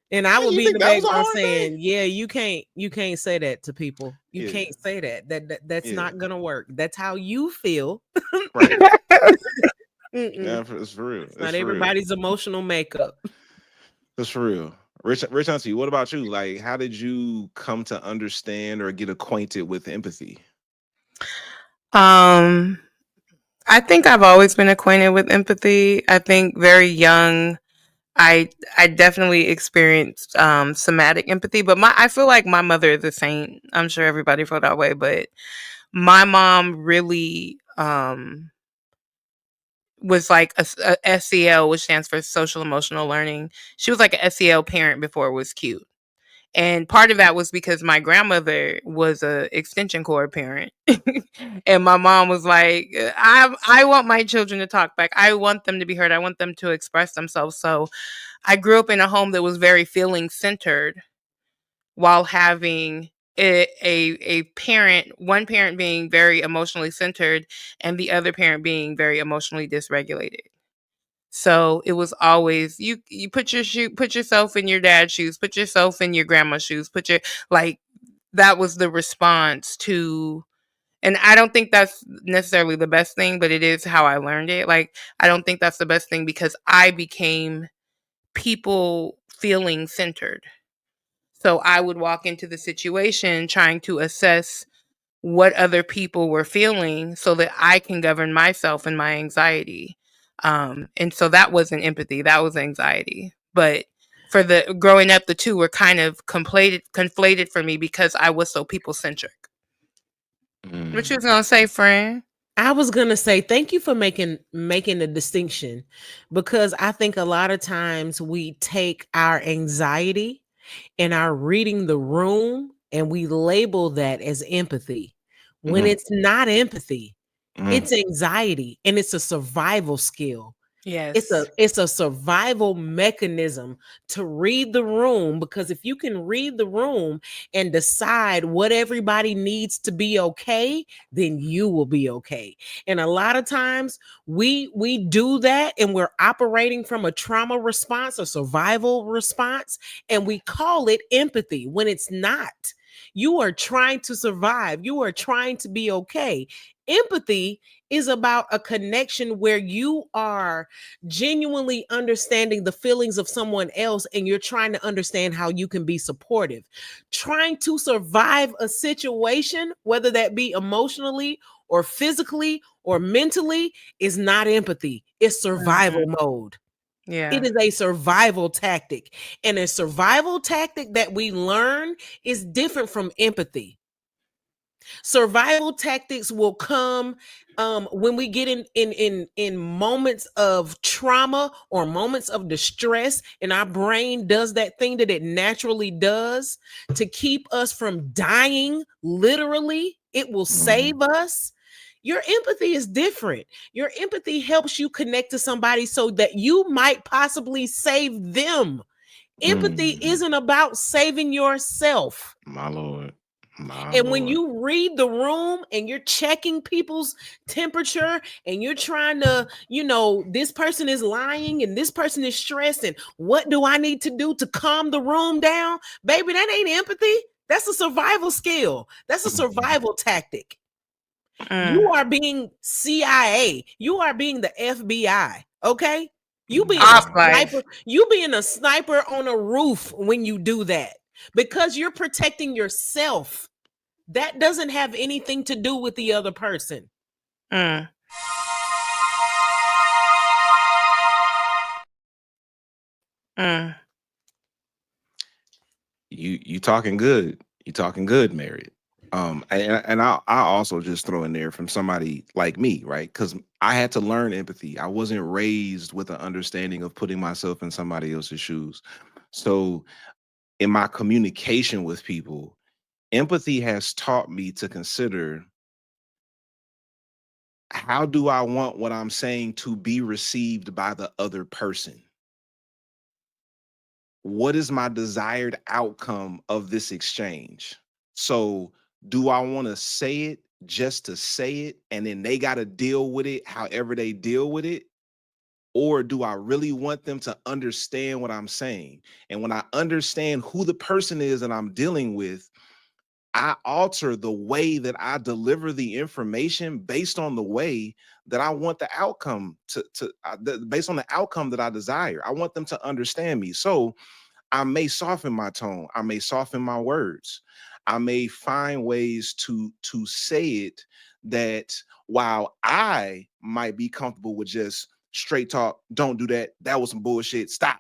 And I would you be in think the that was a background hard thing? saying, "Yeah, you can't say that to people. You Yeah, can't say that. That's yeah, not gonna work. That's how you feel. right. Mm-mm. Yeah, it's for real. It's It's not for real. everybody's emotional makeup." It's for real. Rich Auntie, what about you? Like, how did you come to understand or get acquainted with empathy? Um, I think I've always been acquainted with empathy. I think very young, I definitely experienced somatic empathy, but I feel like my mother is a saint. I'm sure everybody felt that way, but my mom really was like a SEL, which stands for social emotional learning. She was like a SEL parent before it was cute. And part of that was because my grandmother was a extension cord parent. And my mom was like, I want my children to talk back. I want them to be heard. I want them to express themselves. So I grew up in a home that was very feeling centered while having a parent, one parent being very emotionally centered and the other parent being very emotionally dysregulated. So it was always you put yourself in your dad's shoes, put yourself in your grandma's shoes, like that was the response to And I don't think that's necessarily the best thing, but it is how I learned it. Like, I don't think that's the best thing because I became people feeling centered. So I would walk into the situation trying to assess what other people were feeling so that I can govern myself and my anxiety. And so that wasn't empathy, that was anxiety. But for the growing up, the two were kind of conflated for me because I was so people centric. What you was gonna say, friend? I was gonna say thank you for making the distinction, because I think a lot of times we take our anxiety and our reading the room and we label that as empathy when it's not empathy. It's anxiety, and it's a survival skill. Yes. It's a survival mechanism to read the room, because if you can read the room and decide what everybody needs to be okay, then you will be okay. And a lot of times we do that and we're operating from a trauma response, a survival response, and we call it empathy when it's not. You are trying to survive. You are trying to be okay. Empathy is about a connection where you are genuinely understanding the feelings of someone else and you're trying to understand how you can be supportive. Trying to survive a situation, whether that be emotionally or physically or mentally, is not empathy. It's survival mode. Yeah. It is a survival tactic. And a survival tactic that we learn is different from empathy. Survival tactics will come when we get in moments of trauma or moments of distress, and our brain does that thing that it naturally does to keep us from dying. Literally, it will save us. Your empathy is different. Your empathy helps you connect to somebody so that you might possibly save them. Empathy isn't about saving yourself. My Lord. My And when Lord. you read the room and you're checking people's temperature and you're trying to, this person is lying and this person is stressed, and what do I need to do to calm the room down? Baby, that ain't empathy. That's a survival skill. That's a survival tactic. You are being CIA. You are being the FBI. Okay? You being a Off life. sniper. You being a sniper on a roof when you do that, because you're protecting yourself. That doesn't have anything to do with the other person. You talking good. You talking good, Merit. And I also just throw in there from somebody like me, right? Because I had to learn empathy. I wasn't raised with an understanding of putting myself in somebody else's shoes. So in my communication with people, empathy has taught me to consider, how do I want what I'm saying to be received by the other person? What is my desired outcome of this exchange? So, do I want to say it just to say it and then they got to deal with it however they deal with it? Or do I really want them to understand what I'm saying? And when I understand who the person is that I'm dealing with, I alter the way that I deliver the information based on the way that I want the outcome based on the outcome that I desire. I want them to understand me. So I may soften my tone. I may soften my words. I may find ways to say it that, while I might be comfortable with just straight talk, don't do that, that was some bullshit, stop.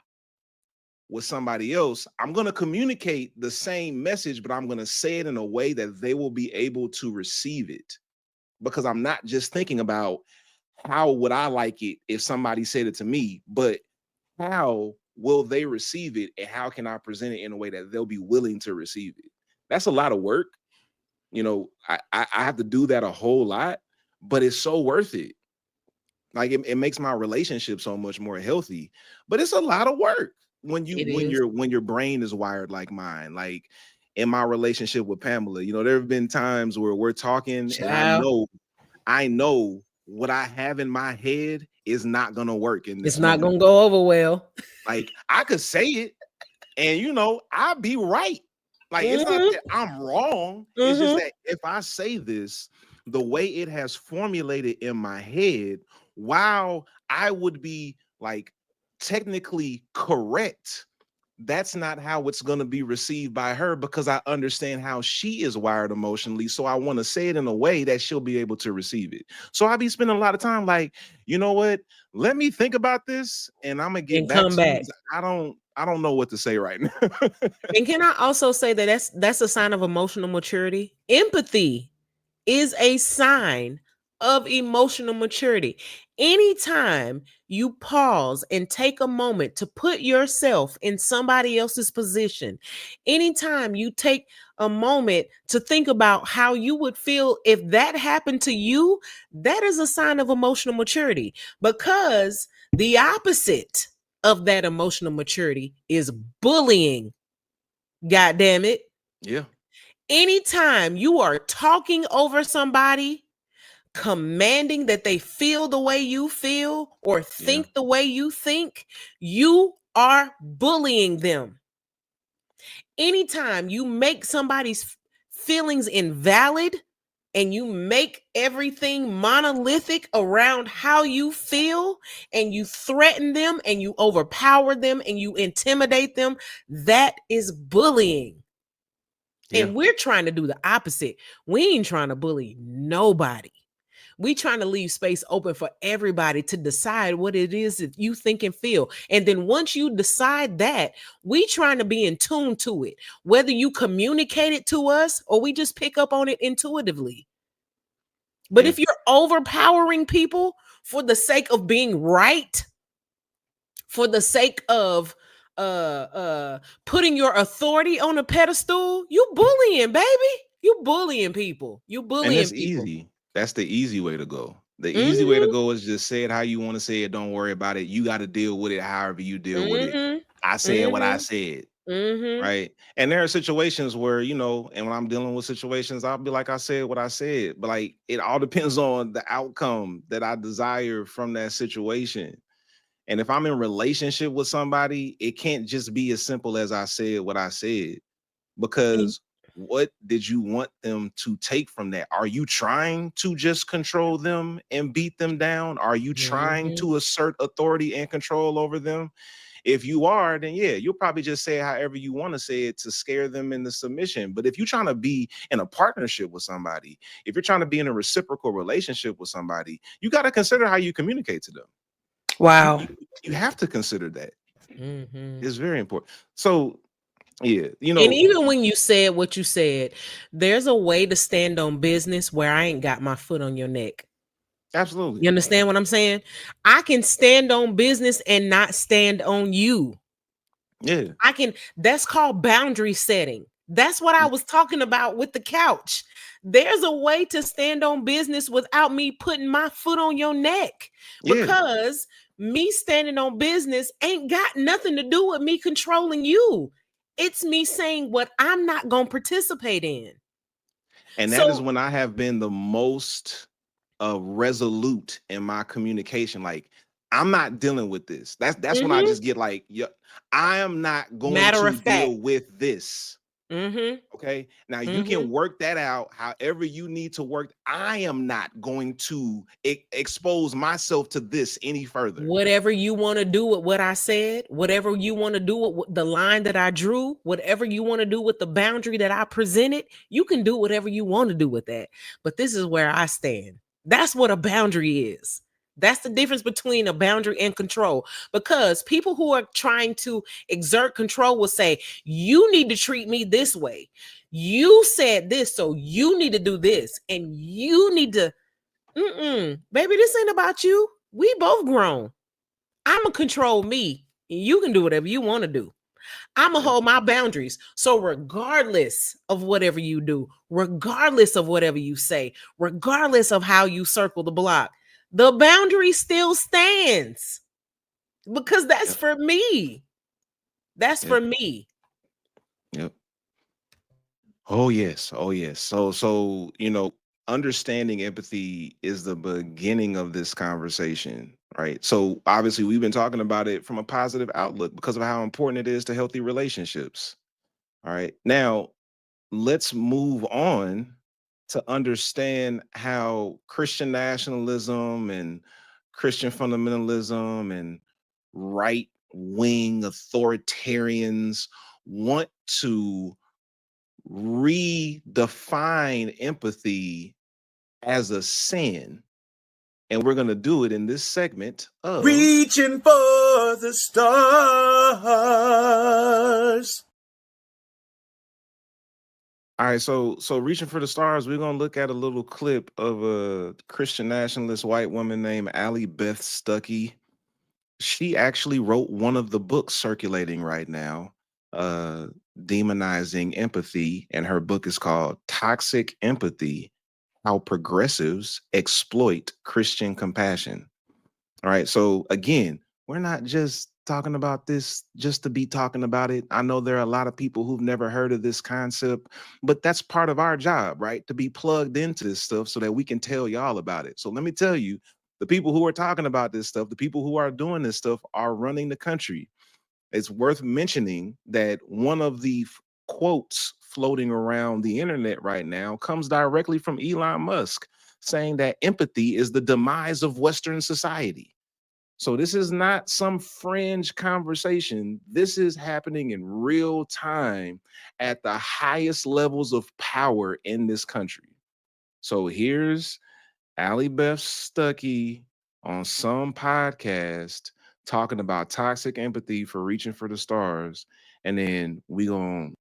With somebody else, I'm going to communicate the same message, but I'm going to say it in a way that they will be able to receive it, because I'm not just thinking about how would I like it if somebody said it to me, but how will they receive it and how can I present it in a way that they'll be willing to receive it. That's a lot of work. I have to do that a whole lot, but it's so worth it. Like it makes my relationship so much more healthy, but it's a lot of work when your brain is wired like mine. Like in my relationship with Pamela, there have been times where we're talking and I know what I have in my head is not gonna work in this. It's not gonna go over well. Like I could say it and I'll be right. Like it's not that I'm wrong. It's just that if I say this, the way it has formulated in my head, while I would be like technically correct, that's not how it's going to be received by her, because I understand how she is wired emotionally. So I want to say it in a way that she'll be able to receive it. So I be spending a lot of time like, you know what? Let me think about this and I'm gonna get And back come to you, back. 'cause I don't know what to say right now. And can I also say that that's a sign of emotional maturity? Empathy is a sign of emotional maturity. Anytime you pause and take a moment to put yourself in somebody else's position, anytime you take a moment to think about how you would feel if that happened to you, that is a sign of emotional maturity, because the opposite of that emotional maturity is bullying. God damn it. Yeah. Anytime you are talking over somebody, commanding that they feel the way you feel or think the way you think, you are bullying them. Anytime you make somebody's feelings invalid and you make everything monolithic around how you feel and you threaten them and you overpower them and you intimidate them, that is bullying. And we're trying to do the opposite. We ain't trying to bully nobody. We trying to leave space open for everybody to decide what it is that you think and feel. And then once you decide that, we trying to be in tune to it, whether you communicate it to us or we just pick up on it intuitively. But if you're overpowering people for the sake of being right, for the sake of putting your authority on a pedestal, you bullying, baby. You bullying people. You And bullying it's people. easy. That's the easy way to go. The easy way to go is just say it how you want to say it. Don't worry about it. You got to deal with it however you deal with it. I said what I said. Right. And there are situations where, you know, and when I'm dealing with situations, I'll be like, I said what I said. But like, it all depends on the outcome that I desire from that situation. And if I'm in relationship with somebody, it can't just be as simple as I said what I said, because what did you want them to take from that? Are you trying to just control them and beat them down? Are you trying to assert authority and control over them? If you are, then yeah, you'll probably just say it however you want to say it to scare them into submission. But if you're trying to be in a partnership with somebody, if you're trying to be in a reciprocal relationship with somebody, you got to consider how you communicate to them. Wow. You have to consider that. It's very important. So yeah, you And know, even when you said what you said, there's a way to stand on business where I ain't got my foot on your neck. absolutely. You understand what I'm saying? I can stand on business and not stand on you. Yeah. That's called boundary setting. That's what I was talking about with the couch. There's a way to stand on business without me putting my foot on your neck, because me standing on business ain't got nothing to do with me controlling you. It's me saying what I'm not going to participate in. And that is when I have been the most resolute in my communication. Like, I'm not dealing with this. That's when I just get like, yeah, I am not going to deal with this. Okay. Now you can work that out however you need to work. I am not going to expose myself to this any further. Whatever you want to do with what I said, whatever you want to do with the line that I drew, whatever you want to do with the boundary that I presented, you can do whatever you want to do with that. But this is where I stand. That's what a boundary is. That's the difference between a boundary and control. Because people who are trying to exert control will say, you need to treat me this way. You said this, so you need to do this. And you need to, baby, this ain't about you. We both grown. I'ma control me. And you can do whatever you want to do. I'ma hold my boundaries. So regardless of whatever you do, regardless of whatever you say, regardless of how you circle the block, the boundary still stands, because that's for me. That's for me. Yep. Oh yes. Oh yes. So you know, understanding empathy is the beginning of this conversation, right? So obviously we've been talking about it from a positive outlook because of how important it is to healthy relationships. All right. Now let's move on to understand how Christian nationalism and Christian fundamentalism and right wing authoritarians want to redefine empathy as a sin. And we're going to do it in this segment of Reaching for the stars. All right, so reaching for the stars, we're gonna look at a little clip of a Christian nationalist white woman named Allie Beth Stuckey. She actually wrote one of the books circulating right now, demonizing empathy, and her book is called Toxic Empathy: How Progressives Exploit Christian Compassion. All right. So again, we're not just talking about this just to be talking about it. I know there are a lot of people who've never heard of this concept, but that's part of our job, right? To be plugged into this stuff so that we can tell y'all about it. So let me tell you, the people who are talking about this stuff, the people who are doing this stuff are running the country. It's worth mentioning that one of the quotes floating around the internet right now comes directly from Elon Musk, saying that empathy is the demise of Western society. So this is not some fringe conversation. This is happening in real time at the highest levels of power in this country. So here's Allie Beth Stuckey on some podcast talking about toxic empathy for reaching for the stars. And then we gonna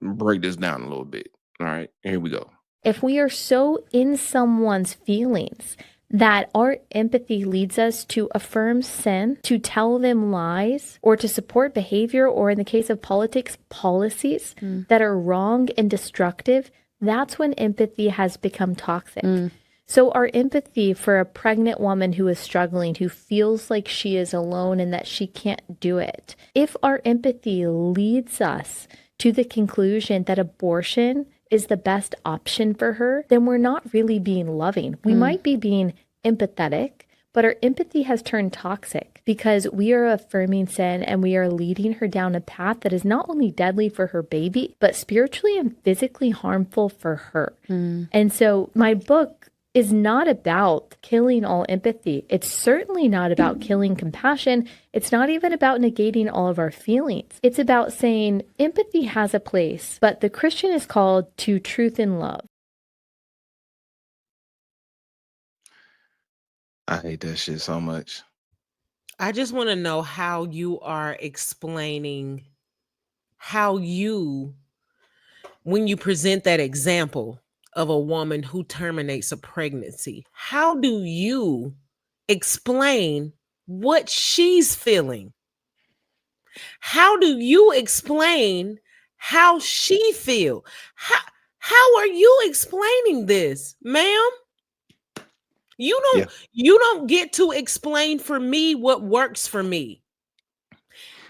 break this down a little bit. All right, here we go. If we are so in someone's feelings that our empathy leads us to affirm sin, to tell them lies, or to support behavior, or in the case of politics, policies that are wrong and destructive, that's when empathy has become toxic. So our empathy for a pregnant woman who is struggling, who feels like she is alone and that she can't do it, if our empathy leads us to the conclusion that abortion is the best option for her, then we're not really being loving. We might be being empathetic, but our empathy has turned toxic because we are affirming sin and we are leading her down a path that is not only deadly for her baby, but spiritually and physically harmful for her. And so my book is not about killing all empathy. It's certainly not about killing compassion. It's not even about negating all of our feelings. It's about saying empathy has a place, but the Christian is called to truth and love. I hate that shit so much. I just want to know how you are explaining how you, when you present that example of a woman who terminates a pregnancy, how do you explain what she's feeling? How do you explain how she feel? How are you explaining this, ma'am? You don't get to explain for me what works for me.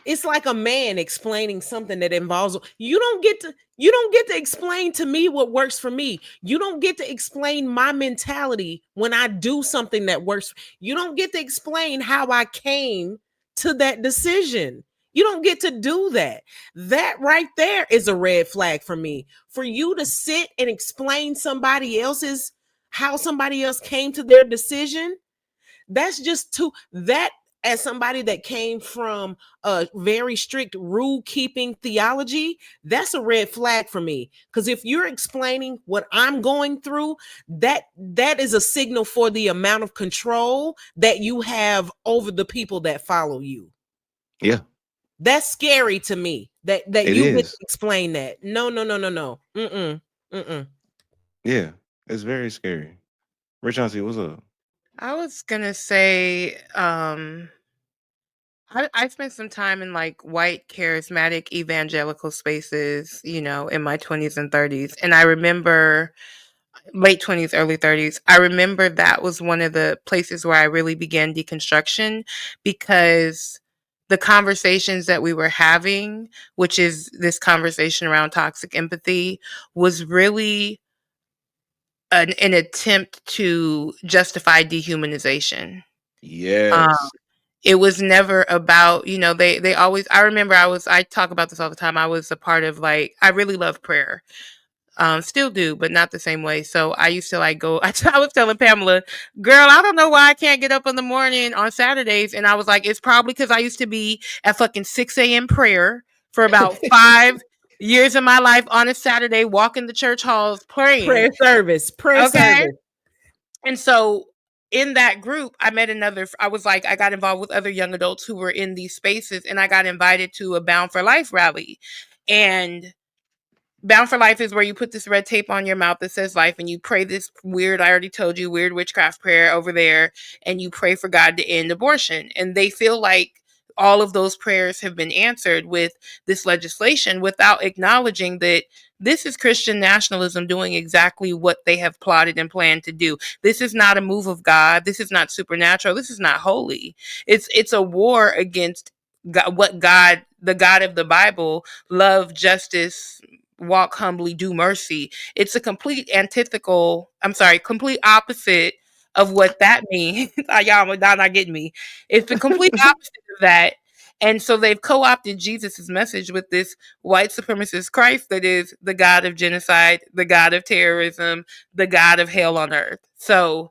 It's like a man explaining something that involves you don't get to explain to me what works for me. You don't get to explain my mentality when I do something that works. You don't get to explain how I came to that decision. You don't get to do that. That right there is a red flag for me. For you to sit and explain how somebody else came to their decision, that's just too that as somebody that came from a very strict rule keeping theology, that's a red flag for me. Because if you're explaining what I'm going through, that is a signal for the amount of control that you have over the people that follow you. Yeah. That's scary to me that It you get is. to explain that. No. Yeah. It's very scary. Rich Auntie, what's up? I was gonna say, I spent some time in like white charismatic evangelical spaces, in my 20s and 30s. And I remember late 20s, early 30s. I remember that was one of the places where I really began deconstruction because the conversations that we were having, which is this conversation around toxic empathy, was really an attempt to justify dehumanization. Yes. It was never about, they always, I remember I talk about this all the time. I was a part of I really love prayer. Still do, but not the same way. So I used to like go. I was telling Pamela, girl, I don't know why I can't get up in the morning on Saturdays, and I was like, it's probably because I used to be at fucking 6 a.m. prayer for about 5 years of my life on a Saturday, walking the church halls praying. Prayer service. Okay. And so in that group, I met I got involved with other young adults who were in these spaces, and I got invited to a Bound for Life rally. And Bound for Life is where you put this red tape on your mouth that says life, and you pray this weird, I already told you, weird witchcraft prayer over there, and you pray for God to end abortion. And they feel like all of those prayers have been answered with this legislation without acknowledging that this is Christian nationalism doing exactly what they have plotted and planned to do. This is not a move of God. This is not supernatural. This is not holy. It's a war against God, the God of the Bible, love, justice, walk humbly, do mercy. It's a complete complete opposite of what that means. Y'all not getting me. It's the complete opposite of that. And so they've co-opted Jesus's message with this white supremacist Christ that is the God of genocide, the God of terrorism, the God of hell on earth. So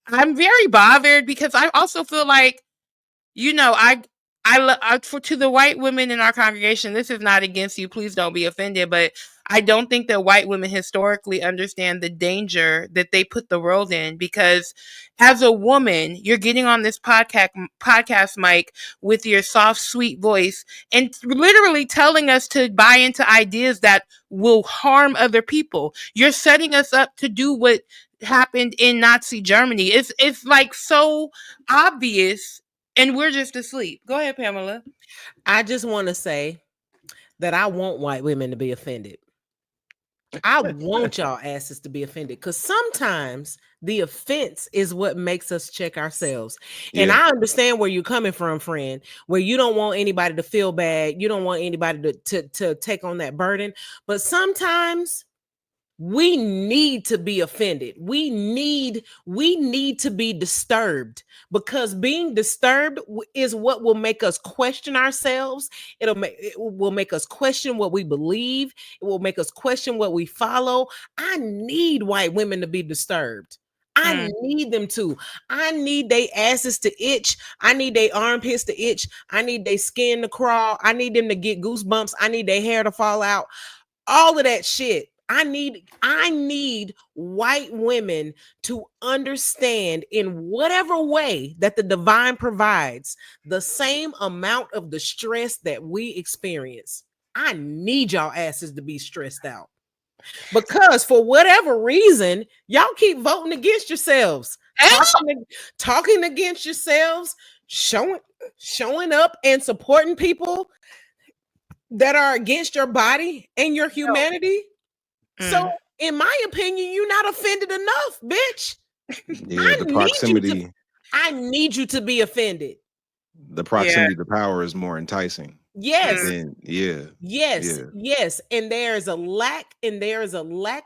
I'm very bothered because I also feel like, to the white women in our congregation, this is not against you. Please don't be offended. But I don't think that white women historically understand the danger that they put the world in, because as a woman, you're getting on this podcast mic with your soft, sweet voice and literally telling us to buy into ideas that will harm other people. You're setting us up to do what happened in Nazi Germany. It's like so obvious, and we're just asleep. Go ahead, Pamela. I just want to say that I want white women to be offended. I want y'all asses to be offended, because sometimes the offense is what makes us check ourselves. And I understand where you're coming from, friend, where you don't want anybody to feel bad. You don't want anybody to take on that burden. But sometimes we need to be offended. We need to be disturbed, because being disturbed is what will make us question ourselves. It will make us question what we believe. It will make us question what we follow. I need white women to be disturbed. I need them to. I need their asses to itch. I need their armpits to itch. I need their skin to crawl. I need them to get goosebumps. I need their hair to fall out. All of that shit. I need white women to understand, in whatever way that the divine provides, the same amount of the stress that we experience. I need y'all asses to be stressed out, because for whatever reason, y'all keep voting against yourselves, talking against yourselves, showing up and supporting people that are against your body and your humanity. So, in my opinion, you're not offended enough, bitch. Yeah, the proximity. I need you to be offended. The proximity to power is more enticing. Yes. Yes. And there is a lack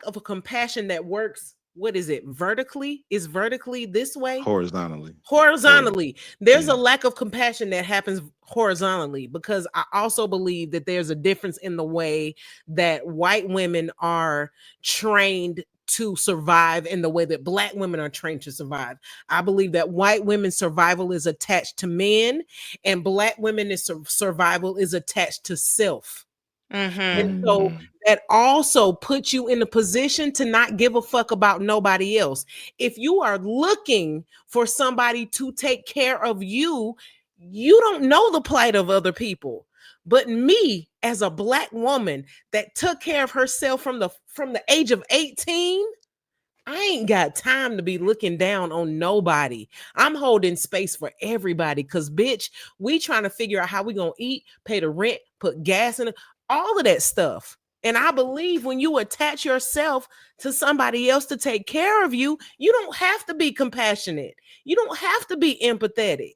of a compassion that works. What is it? Vertically? Is vertically this way? Horizontally. There's a lack of compassion that happens horizontally, because I also believe that there's a difference in the way that white women are trained to survive and the way that black women are trained to survive. I believe that white women's survival is attached to men, and black women's survival is attached to self. And so that also puts you in a position to not give a fuck about nobody else. If you are looking for somebody to take care of you, you don't know the plight of other people. But me, as a black woman that took care of herself from the age of 18, I ain't got time to be looking down on nobody. I'm holding space for everybody, because bitch, we trying to figure out how we gonna eat, pay the rent, put gas in it, all of that stuff. And I believe when you attach yourself to somebody else to take care of you, you don't have to be compassionate. You don't have to be empathetic.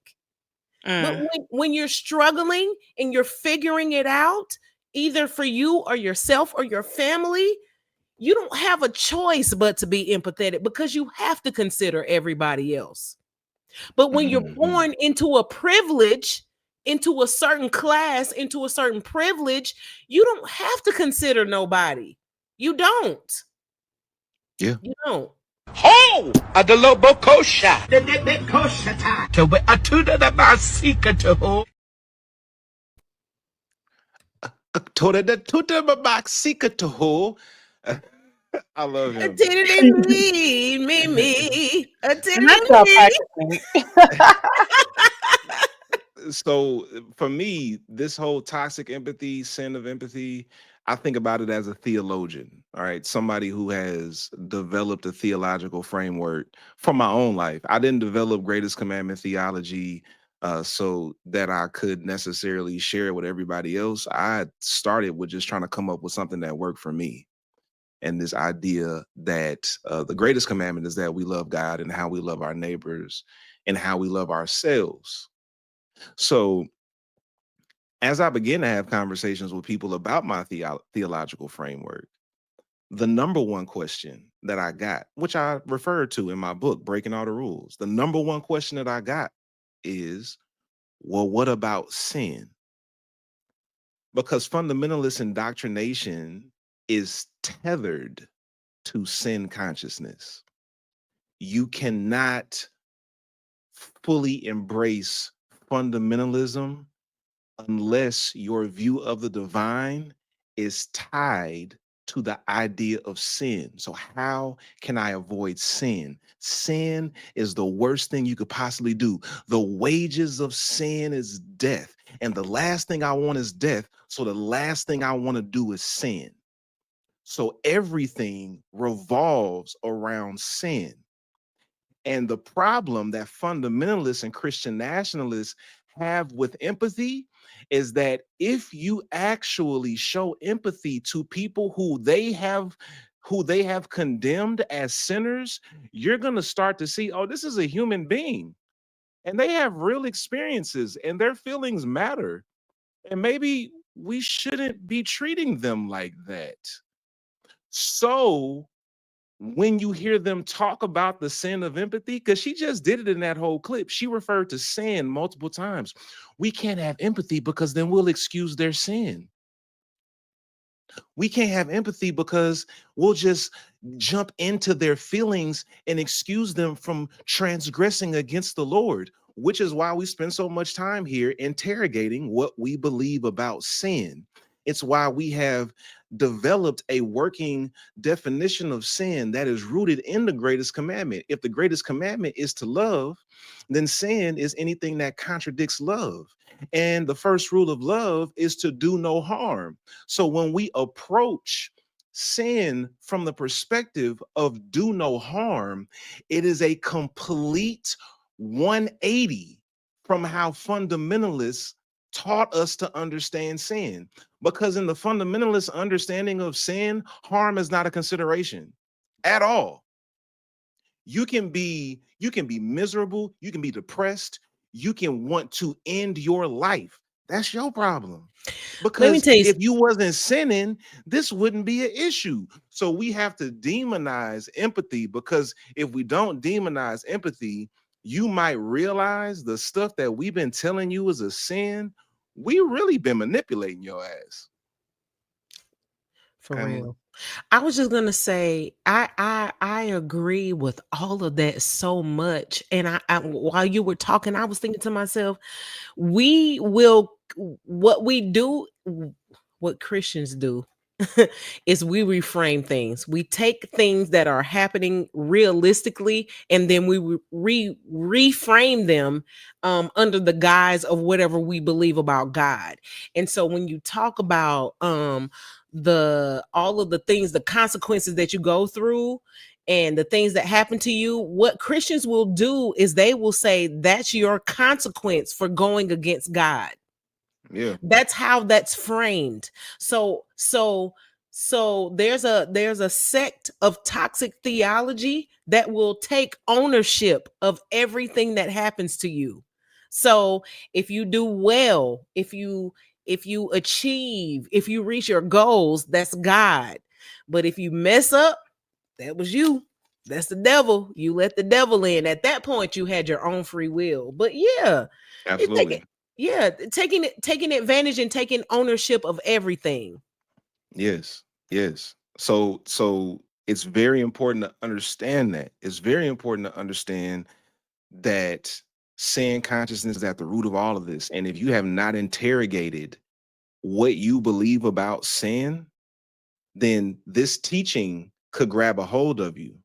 But when you're struggling and you're figuring it out, either for you or yourself or your family, you don't have a choice but to be empathetic, because you have to consider everybody else. But when you're born into a privilege, into a certain class, into a certain privilege, you don't have to consider nobody. You don't. Yeah. You don't. Ho! Adalobo kosha. The kosha ta. To be atuda da basika to ho. Toda da tuta babasika toho. I love him. Me. Not y'all practicing. So for me, this whole toxic empathy, sin of empathy, I think about it as a theologian. All right. Somebody who has developed a theological framework for my own life. I didn't develop greatest commandment theology so that I could necessarily share it with everybody else. I started with just trying to come up with something that worked for me. And this idea that the greatest commandment is that we love God and how we love our neighbors and how we love ourselves. So as I begin to have conversations with people about my theological framework, the number one question that I got, which I referred to in my book, Breaking All the Rules, the number one question that I got is, well, what about sin? Because fundamentalist indoctrination is tethered to sin consciousness. You cannot fully embrace fundamentalism unless your view of the divine is tied to the idea of sin. So how can I avoid sin? Sin is the worst thing you could possibly do. The wages of sin is death. And the last thing I want is death. So the last thing I want to do is sin. So everything revolves around sin. And the problem that fundamentalists and Christian nationalists have with empathy is that if you actually show empathy to people who they have condemned as sinners, you're going to start to see, oh, this is a human being and they have real experiences and their feelings matter. And maybe we shouldn't be treating them like that. So when you hear them talk about the sin of empathy, because she just did it in that whole clip, she referred to sin multiple times. We can't have empathy because then we'll excuse their sin. We can't have empathy because we'll just jump into their feelings and excuse them from transgressing against the Lord, which is why we spend so much time here interrogating what we believe about sin. It's why we have developed a working definition of sin that is rooted in the greatest commandment. If the greatest commandment is to love, then sin is anything that contradicts love. And the first rule of love is to do no harm. So when we approach sin from the perspective of do no harm, it is a complete 180 from how fundamentalists taught us to understand sin. Because in the fundamentalist understanding of sin, harm is not a consideration at all. You can be miserable, you can be depressed, you can want to end your life. That's your problem. Because tell you if you wasn't sinning, this wouldn't be an issue. So we have to demonize empathy, because if we don't demonize empathy, you might realize the stuff that we've been telling you is a sin. We really been manipulating your ass. For Pamela. real. I was just gonna say I agree with all of that so much. And I while you were talking, I was thinking to myself, we will what we do, what Christians do is we reframe things. We take things that are happening realistically and then we reframe them under the guise of whatever we believe about God. And so when you talk about the all of the things, the consequences that you go through and the things that happen to you, what Christians will do is they will say that's your consequence for going against God. Yeah. That's how that's framed. So there's a sect of toxic theology that will take ownership of everything that happens to you. So if you do well, if you achieve, if you reach your goals, that's God. But if you mess up, that was you. That's the devil. You let the devil in. At that point, you had your own free will. But yeah, it's Absolutely. taking advantage and taking ownership of everything. Yes. Yes. So it's very important to understand that. It's very important to understand that sin consciousness is at the root of all of this. And if you have not interrogated what you believe about sin, then this teaching could grab a hold of you,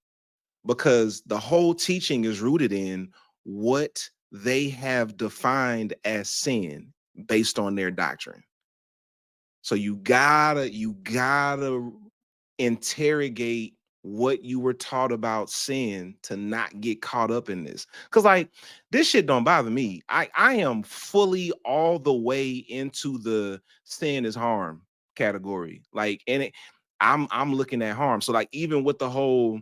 because the whole teaching is rooted in what they have defined as sin based on their doctrine. So you gotta interrogate what you were taught about sin to not get caught up in this. Because like, this shit don't bother me. I am fully all the way into the sin is harm category. Like, and I'm looking at harm. So like, even with the whole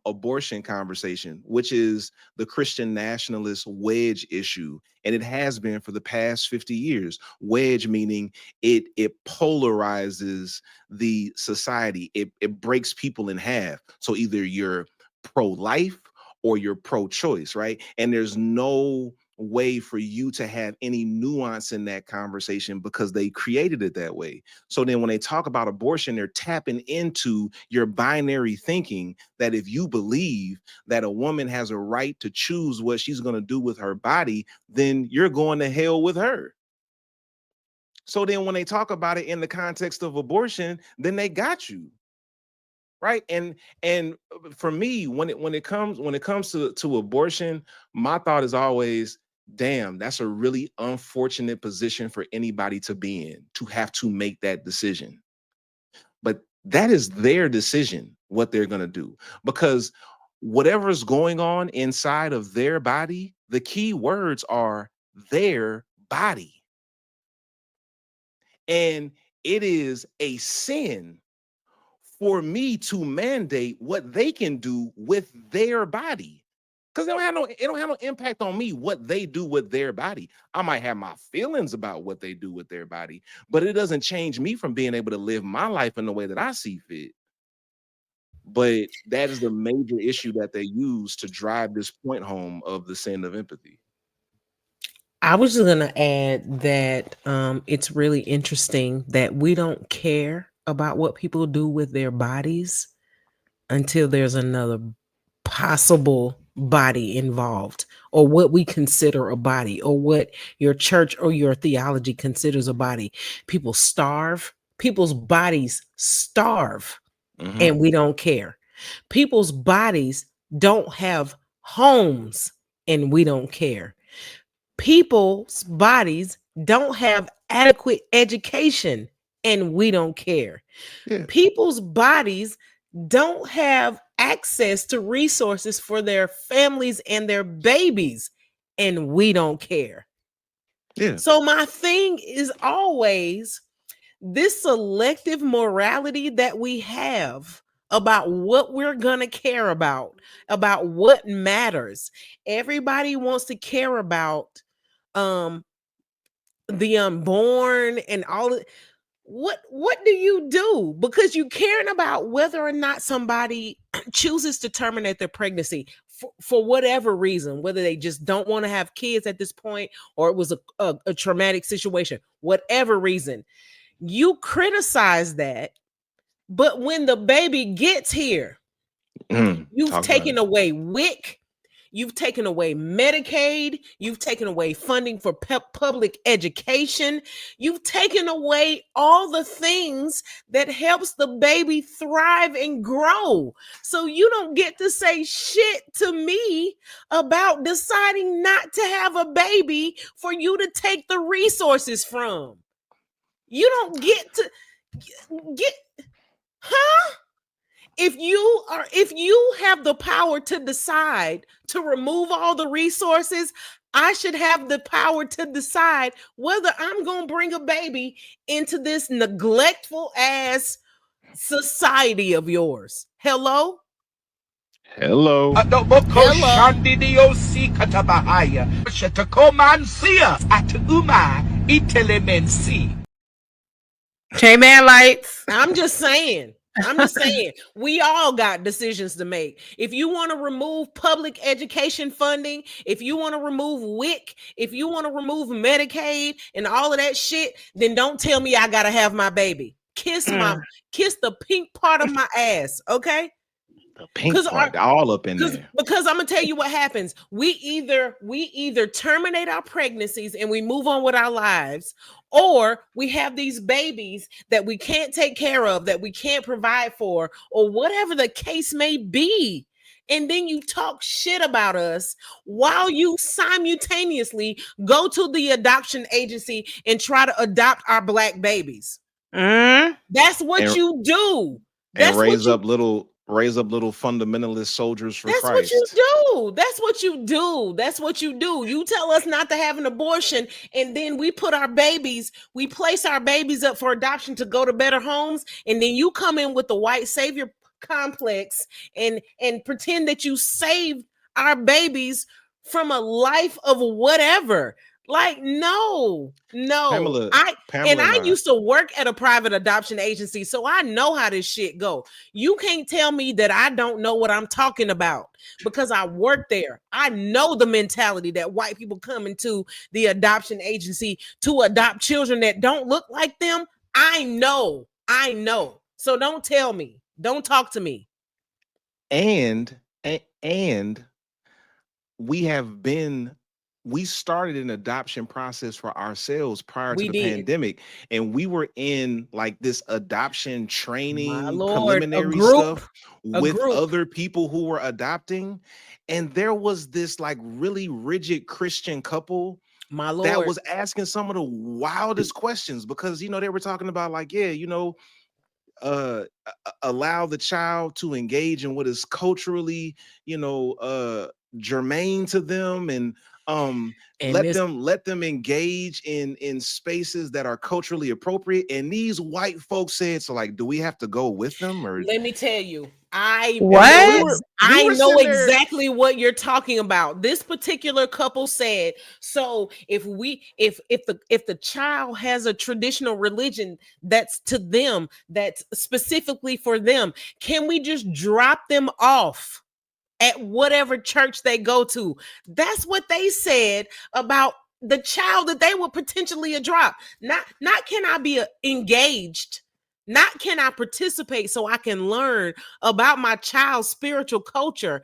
abortion conversation, which is the Christian nationalist wedge issue, and it has been for the past 50 years. Wedge meaning it polarizes the society. It breaks people in half. So either you're pro-life or you're pro-choice, right? And there's no way for you to have any nuance in that conversation because they created it that way. So then when they talk about abortion, they're tapping into your binary thinking that if you believe that a woman has a right to choose what she's going to do with her body, then you're going to hell with her. So then when they talk about it in the context of abortion, then they got you. Right. And for me, when it comes to abortion, my thought is always, damn, that's a really unfortunate position for anybody to be in, to have to make that decision. But that is their decision, what they're going to do, because whatever's going on inside of their body, the key words are their body. And it is a sin for me to mandate what they can do with their body, because it don't have no impact on me what they do with their body. I might have my feelings about what they do with their body, but it doesn't change me from being able to live my life in the way that I see fit. But that is the major issue that they use to drive this point home of the sin of empathy. I was just gonna add that it's really interesting that we don't care about what people do with their bodies until there's another possible body involved, or what we consider a body, or what your church or your theology considers a body. People starve. People's bodies starve, and we don't care. People's bodies don't have homes, and we don't care. People's bodies don't have adequate education, and we don't care. Yeah. People's bodies don't have access to resources for their families and their babies, and we don't care. Yeah. So my thing is always this selective morality that we have about what we're going to care about what matters. Everybody wants to care about the unborn and all of, what do you do? Because you caring about whether or not somebody chooses to terminate their pregnancy for whatever reason, whether they just don't want to have kids at this point, or it was a traumatic situation, whatever reason, you criticize that. But when the baby gets here, you've taken away WIC, you've taken away Medicaid, you've taken away funding for public education, you've taken away all the things that helps the baby thrive and grow. So you don't get to say shit to me about deciding not to have a baby for you to take the resources from. You don't get to get, huh? If you have the power to decide to remove all the resources, I should have the power to decide whether I'm going to bring a baby into this neglectful ass society of yours. Hello? Hello. J-Man lights. I'm just saying. We all got decisions to make. If you want to remove public education funding, if you want to remove WIC, if you want to remove Medicaid and all of that shit, then don't tell me I got to have my baby. kiss the pink part of my ass, okay? The pink part, all up in there. Because I'm gonna tell you what happens. We either terminate our pregnancies and we move on with our lives, or we have these babies that we can't take care of, that we can't provide for, or whatever the case may be. And then you talk shit about us while you simultaneously go to the adoption agency and try to adopt our Black babies. That's what you do. And raise up little fundamentalist soldiers for Christ. That's what you do. That's what you do. That's what you do. You tell us not to have an abortion, and then we place our babies up for adoption to go to better homes, and then you come in with the white savior complex and pretend that you saved our babies from a life of whatever. Like, no. Pamela I used to work at a private adoption agency, so I know how this shit go. You can't tell me that I don't know what I'm talking about because I work there. I know the mentality that white people come into the adoption agency to adopt children that don't look like them. I know. So don't tell me. Don't talk to me. And we started an adoption process for ourselves prior to the pandemic, and we were in like this adoption training preliminary stuff with other people who were adopting, and there was this like really rigid Christian couple that was asking some of the wildest questions because they were talking about like, allow the child to engage in what is culturally germane to them, and let them engage in spaces that are culturally appropriate. And these white folks said, so like, do we have to go with them? Or let me tell you, I What? know exactly what you're talking about. This particular couple said, so if the child has a traditional religion that's to them, that's specifically for them, can we just drop them off at whatever church they go to? That's what they said about the child that they would potentially adopt. Not can I be engaged? Not can I participate so I can learn about my child's spiritual culture?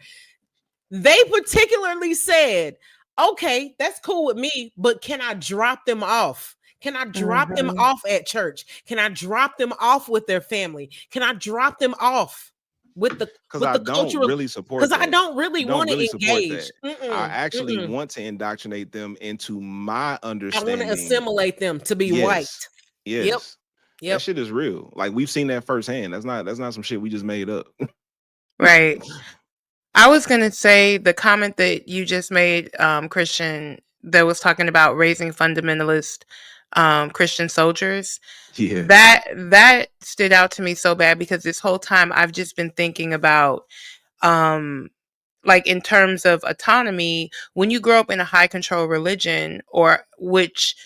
They particularly said, okay, that's cool with me, but can I drop them off? Can I drop them off at church? Can I drop them off with their family? Can I drop them off with the cultural? Really support that. Because I don't really want to engage. I actually want to indoctrinate them into my understanding. I want to assimilate them to be white. Yes. Yep. That shit is real. Like, we've seen that firsthand. That's not some shit we just made up. Right. I was gonna say the comment that you just made, Kristian, that was talking about raising fundamentalist Christian soldiers. Yeah. That stood out to me so bad because this whole time I've just been thinking about like in terms of autonomy, when you grow up in a high control religion, or which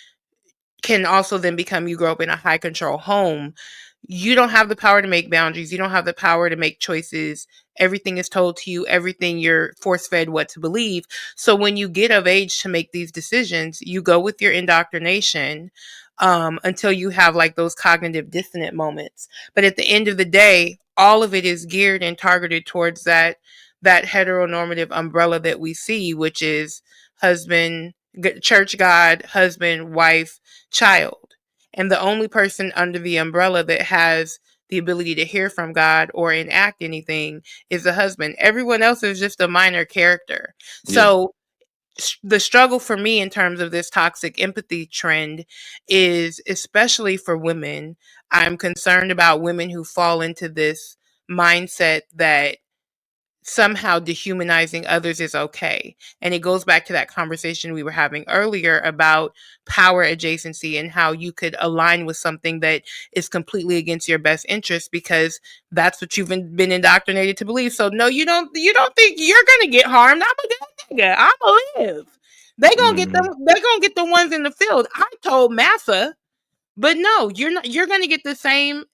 can also then become you grow up in a high control home, you don't have the power to make boundaries. You don't have the power to make choices. Everything is told to you. Everything, you're force fed what to believe. So when you get of age to make these decisions, you go with your indoctrination until you have like those cognitive dissonant moments. But at the end of the day, all of it is geared and targeted towards that heteronormative umbrella that we see, which is husband, church God, husband, wife, child. And the only person under the umbrella that has the ability to hear from God or enact anything is the husband. Everyone else is just a minor character. Yeah. So the struggle for me in terms of this toxic empathy trend is, especially for women, I'm concerned about women who fall into this mindset that somehow dehumanizing others is okay. And it goes back to that conversation we were having earlier about power adjacency and how you could align with something that is completely against your best interest because that's what you've been indoctrinated to believe. So no, you don't think you're gonna get harmed. I'm a good nigga. I'ma live. They gonna get them. They gonna get the ones in the field. I told Massa, but no, you're not. You're gonna get the same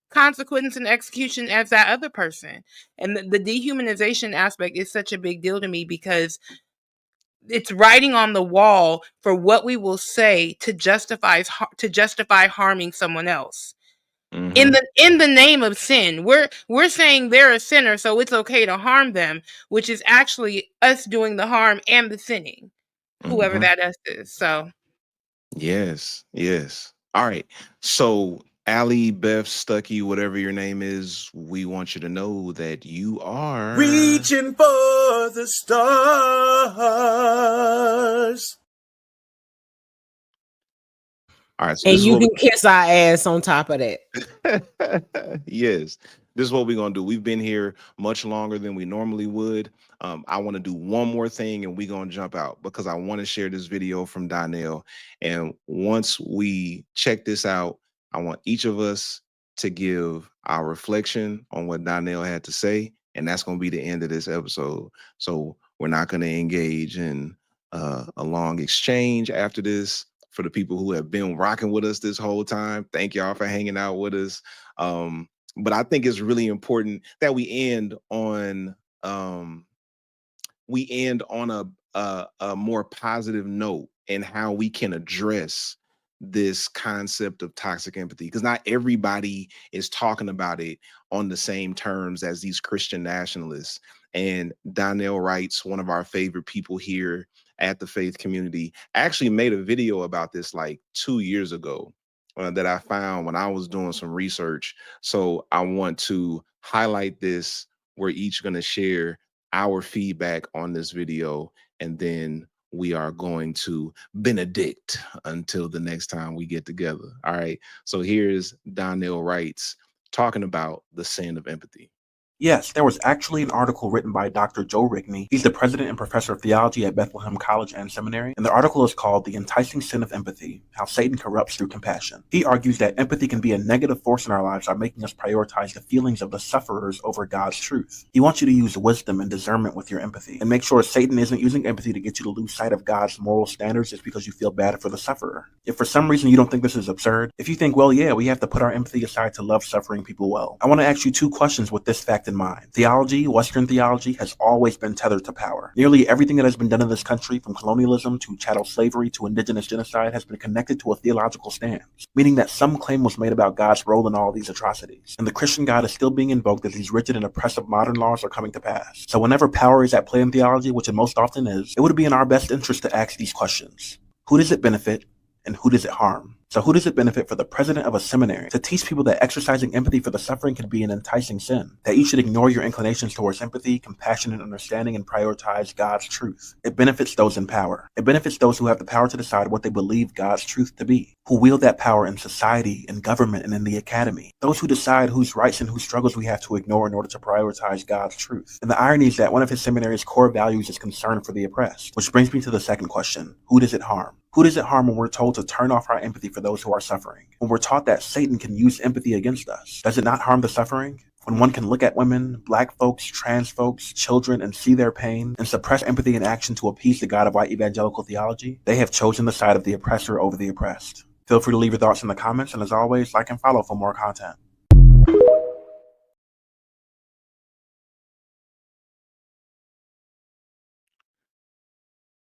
consequence and execution as that other person. And the dehumanization aspect is such a big deal to me because it's writing on the wall for what we will say to justify harming someone else. in the name of sin. We're saying they're a sinner, so it's okay to harm them, which is actually us doing the harm and the sinning, whoever that us is. So yes. All right. So Allie, Beth, Stucky, whatever your name is, we want you to know that you are Reaching for the stars. all right. So And this is you what can kiss our ass on top of that. yes, this is what we're gonna do. We've been here much longer than we normally would. I want to do one more thing and we're gonna jump out because I want to share this video from Donnell. And once we check this out, I want each of us to give our reflection on what Donnell had to say, and that's gonna be the end of this episode. So we're not gonna engage in a long exchange after this. For the people who have been rocking with us this whole time, thank y'all for hanging out with us. But I think it's really important that we end on a more positive note and how we can address this concept of toxic empathy, because not everybody is talking about it on the same terms as these Christian nationalists. And Donnell Wrights, one of our favorite people here at the faith community, actually made a video about this like 2 years ago that I found when I was doing some research. So I want to highlight this. We're each going to share our feedback on this video, and then we are going to benedict until the next time we get together. All right. So here's Donnell Wrights talking about the sin of empathy. Yes, there was actually an article written by Dr. Joe Rigney. He's the president and professor of theology at Bethlehem College and Seminary, and the article is called The Enticing Sin of Empathy, How Satan Corrupts Through Compassion. He argues that empathy can be a negative force in our lives by making us prioritize the feelings of the sufferers over God's truth. He wants you to use wisdom and discernment with your empathy, and make sure Satan isn't using empathy to get you to lose sight of God's moral standards just because you feel bad for the sufferer. If for some reason you don't think this is absurd, if you think, well, yeah, we have to put our empathy aside to love suffering people well, I want to ask you 2 questions with this fact in mind. Theology, Western theology, has always been tethered to power. Nearly everything that has been done in this country, from colonialism to chattel slavery to indigenous genocide, has been connected to a theological stance, meaning that some claim was made about God's role in all these atrocities. And the Christian God is still being invoked as these rigid and oppressive modern laws are coming to pass. So whenever power is at play in theology, which it most often is, it would be in our best interest to ask these questions. Who does it benefit, and who does it harm? So who does it benefit for the president of a seminary to teach people that exercising empathy for the suffering can be an enticing sin? That you should ignore your inclinations towards empathy, compassion, and understanding and prioritize God's truth? It benefits those in power. It benefits those who have the power to decide what they believe God's truth to be, who wield that power in society, in government, and in the academy. Those who decide whose rights and whose struggles we have to ignore in order to prioritize God's truth. And the irony is that one of his seminary's core values is concern for the oppressed. Which brings me to the second question. Who does it harm? Who does it harm when we're told to turn off our empathy for those who are suffering? When we're taught that Satan can use empathy against us? Does it not harm the suffering? When one can look at women, black folks, trans folks, children, and see their pain, and suppress empathy in action to appease the God of white evangelical theology, they have chosen the side of the oppressor over the oppressed. Feel free to leave your thoughts in the comments, and as always, like and follow for more content.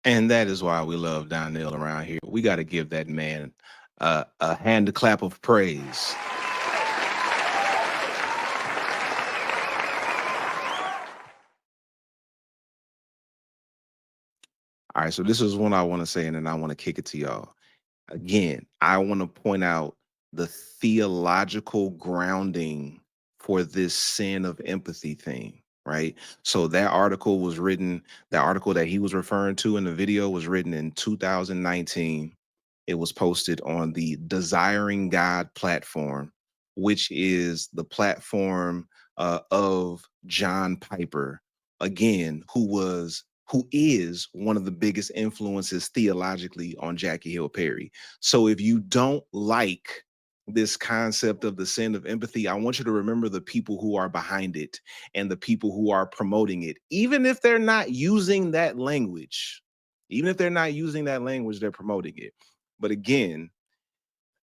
And that is why we love Donnell around here. We got to give that man a hand clap of praise. All right, so this is what I want to say, and then I want to kick it to y'all. Again, I want to point out the theological grounding for this sin of empathy thing, right? So that article that he was referring to in the video was written in 2019. It was posted on the Desiring God platform, which is the platform of John Piper, again, who is one of the biggest influences theologically on Jackie Hill Perry. So if you don't like this concept of the sin of empathy, I want you to remember the people who are behind it and the people who are promoting it, even if they're not using that language. Even if they're not using that language, they're promoting it. But again,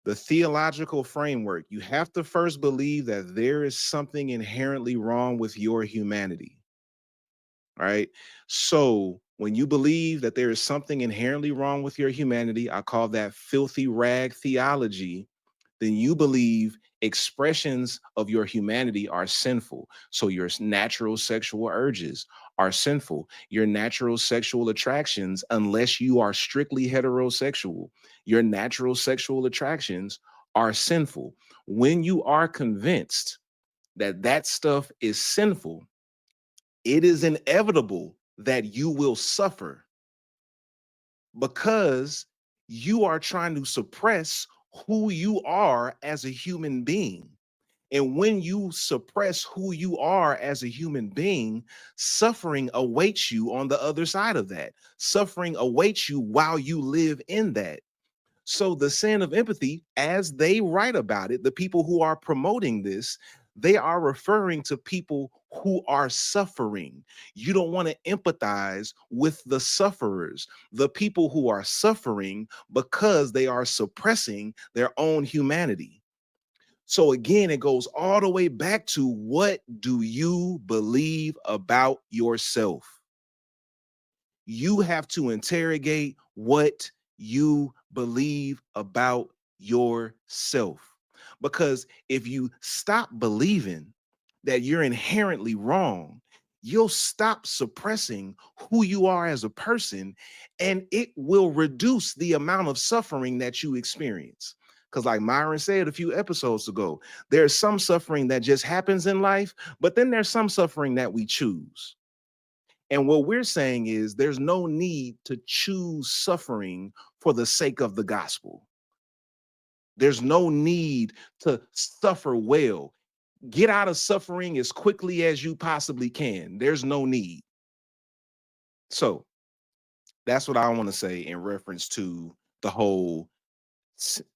the theological framework, you have to first believe that there is something inherently wrong with your humanity. Right? So when you believe that there is something inherently wrong with your humanity, I call that filthy rag theology, then you believe Expressions of your humanity are sinful. So your natural sexual urges are sinful. Your natural sexual attractions, unless you are strictly heterosexual, your natural sexual attractions are sinful. When you are convinced that that stuff is sinful, it is inevitable that you will suffer because you are trying to suppress who you are as a human being. And when you suppress who you are as a human being, suffering awaits you on the other side of that. Suffering awaits you while you live in that. So the sin of empathy, as they write about it, the people who are promoting this, they are referring to people who are suffering. You don't want to empathize with the sufferers, the people who are suffering because they are suppressing their own humanity. So again, it goes all the way back to, what do you believe about yourself? You have to interrogate what you believe about yourself. Because if you stop believing that you're inherently wrong, you'll stop suppressing who you are as a person, and it will reduce the amount of suffering that you experience. Because, like Myron said a few episodes ago, there's some suffering that just happens in life, but then there's some suffering that we choose. And what we're saying is there's no need to choose suffering for the sake of the gospel. There's no need to suffer well. Get out of suffering as quickly as you possibly can. There's no need. So that's what I want to say in reference to the whole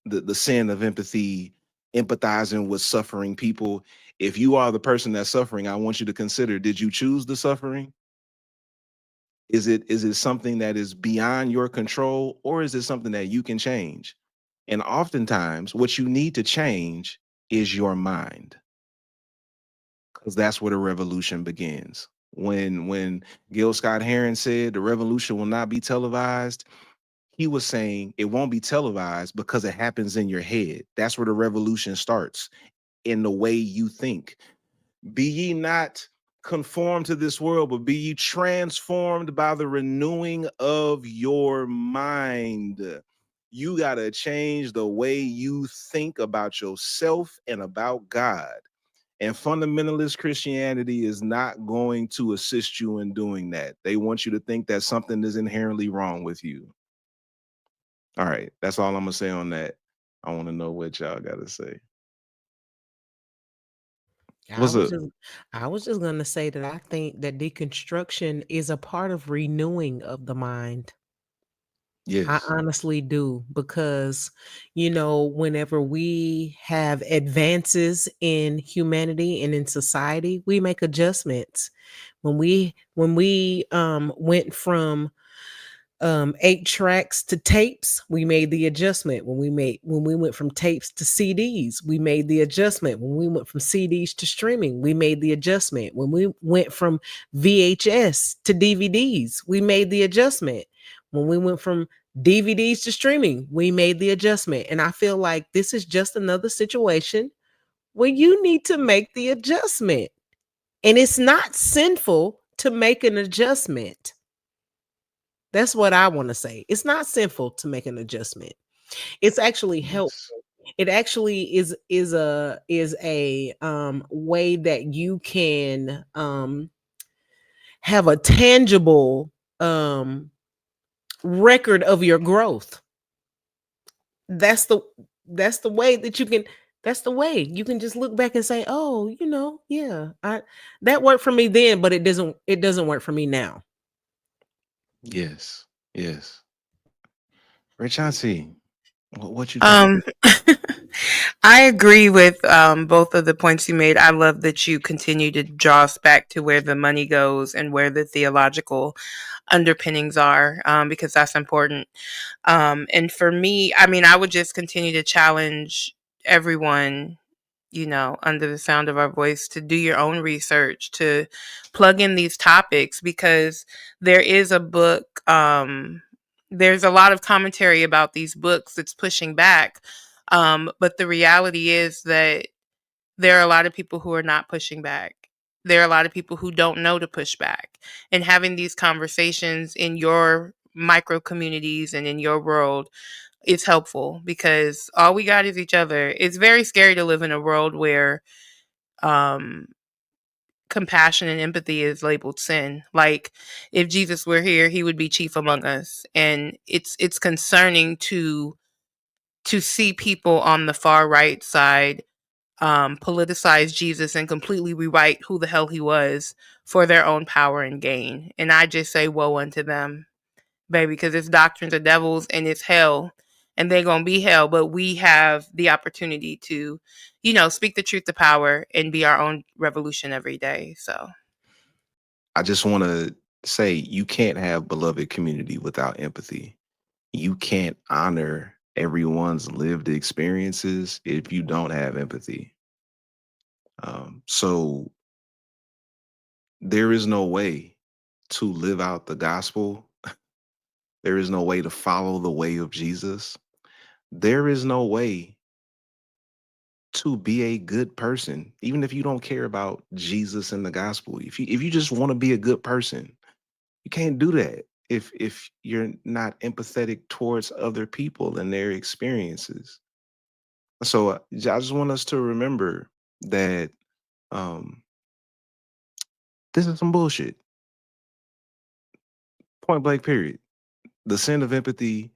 the sin of empathy, empathizing with suffering people. If you are the person that's suffering, I want you to consider, did you choose the suffering? Is it something that is beyond your control, or is it something that you can change? And oftentimes what you need to change is your mind, because that's where the revolution begins. When Gil Scott Heron said the revolution will not be televised, he was saying it won't be televised because it happens in your head. That's where the revolution starts, in the way you think. Be ye not conformed to this world, but be ye transformed by the renewing of your mind. You got to change the way you think about yourself and about God. And fundamentalist Christianity is not going to assist you in doing that. They want you to think that something is inherently wrong with you. All right, that's all I'm going to say on that. I want to know what y'all got to say. What's up? I was just gonna say that I think that deconstruction is a part of renewing of the mind. I Yes. honestly do, because whenever we have advances in humanity and in society, we make adjustments. When we went from 8 tracks to tapes, we made the adjustment. When we went from tapes to CDs, we made the adjustment. When we went from CDs to streaming, we made the adjustment. When we went from VHS to DVDs, we made the adjustment. When we went from DVDs to streaming, we made the adjustment. And I feel like this is just another situation where you need to make the adjustment. And it's not sinful to make an adjustment. That's what I want to say. It's not sinful to make an adjustment. It's actually helpful. It actually is a way that you can have a tangible record of your growth. That's the way that you can. That's the way you can just look back and say, "Oh, yeah, that worked for me then, but it doesn't work for me now." Yes. Yes. Rich Auntie, what you think? I agree with both of the points you made. I love that you continue to draw us back to where the money goes and where the theological underpinnings are, because that's important. And for me, I mean, I would just continue to challenge everyone, under the sound of our voice, to do your own research, to plug in these topics, because there is a book, there's a lot of commentary about these books that's pushing back. But the reality is that there are a lot of people who are not pushing back. There are a lot of people who don't know to push back. And having these conversations in your micro communities and in your world is helpful, because all we got is each other. It's very scary to live in a world where compassion and empathy is labeled sin. Like, if Jesus were here, he would be chief among us. And it's concerning to see people on the far right side politicize Jesus and completely rewrite who the hell he was for their own power and gain. And I just say woe unto them, baby, because it's doctrines of devils and it's hell, and they're going to be hell. But we have the opportunity to, speak the truth to power and be our own revolution every day. So I just want to say, you can't have beloved community without empathy. You can't honor everyone's lived experiences if you don't have empathy. So there is no way to live out the gospel. There is no way to follow the way of Jesus. There is no way to be a good person, even if you don't care about Jesus and the gospel. If you just want to be a good person, you can't do that if you're not empathetic towards other people and their experiences. So I just want us to remember that this is some bullshit. Point blank, period. The sin of empathy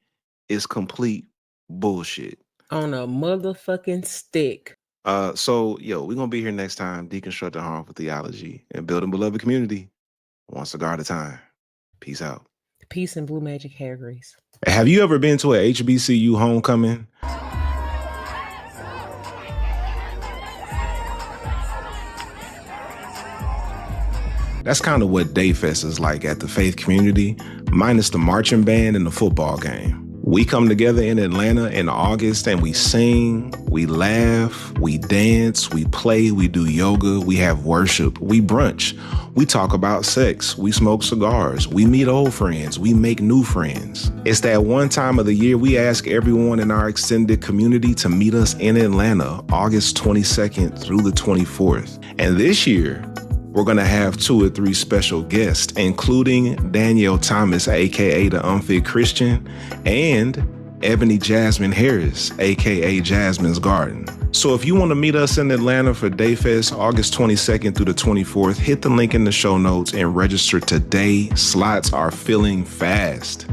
is complete bullshit. On a motherfucking stick. So, we're going to be here next time, deconstructing harmful theology and building beloved community, one cigar at a time. Peace out. Peace and blue magic hair grease. Have you ever been to a HBCU homecoming? That's kind of what Dayfest is like at the faith community, minus the marching band and the football game. We come together in Atlanta in August and we sing, we laugh, we dance, we play, we do yoga, we have worship, we brunch, we talk about sex, we smoke cigars, we meet old friends, we make new friends. It's that one time of the year we ask everyone in our extended community to meet us in Atlanta, August 22nd through the 24th. And this year, we're going to have 2 or 3 special guests, including Danielle Thomas, aka the Unfit Kristian, and Ebony Jasmine Harris, aka Jasmine's Garden. So if you want to meet us in Atlanta for Dayfest, August 22nd through the 24th, hit the link in the show notes and register today. Slots are filling fast.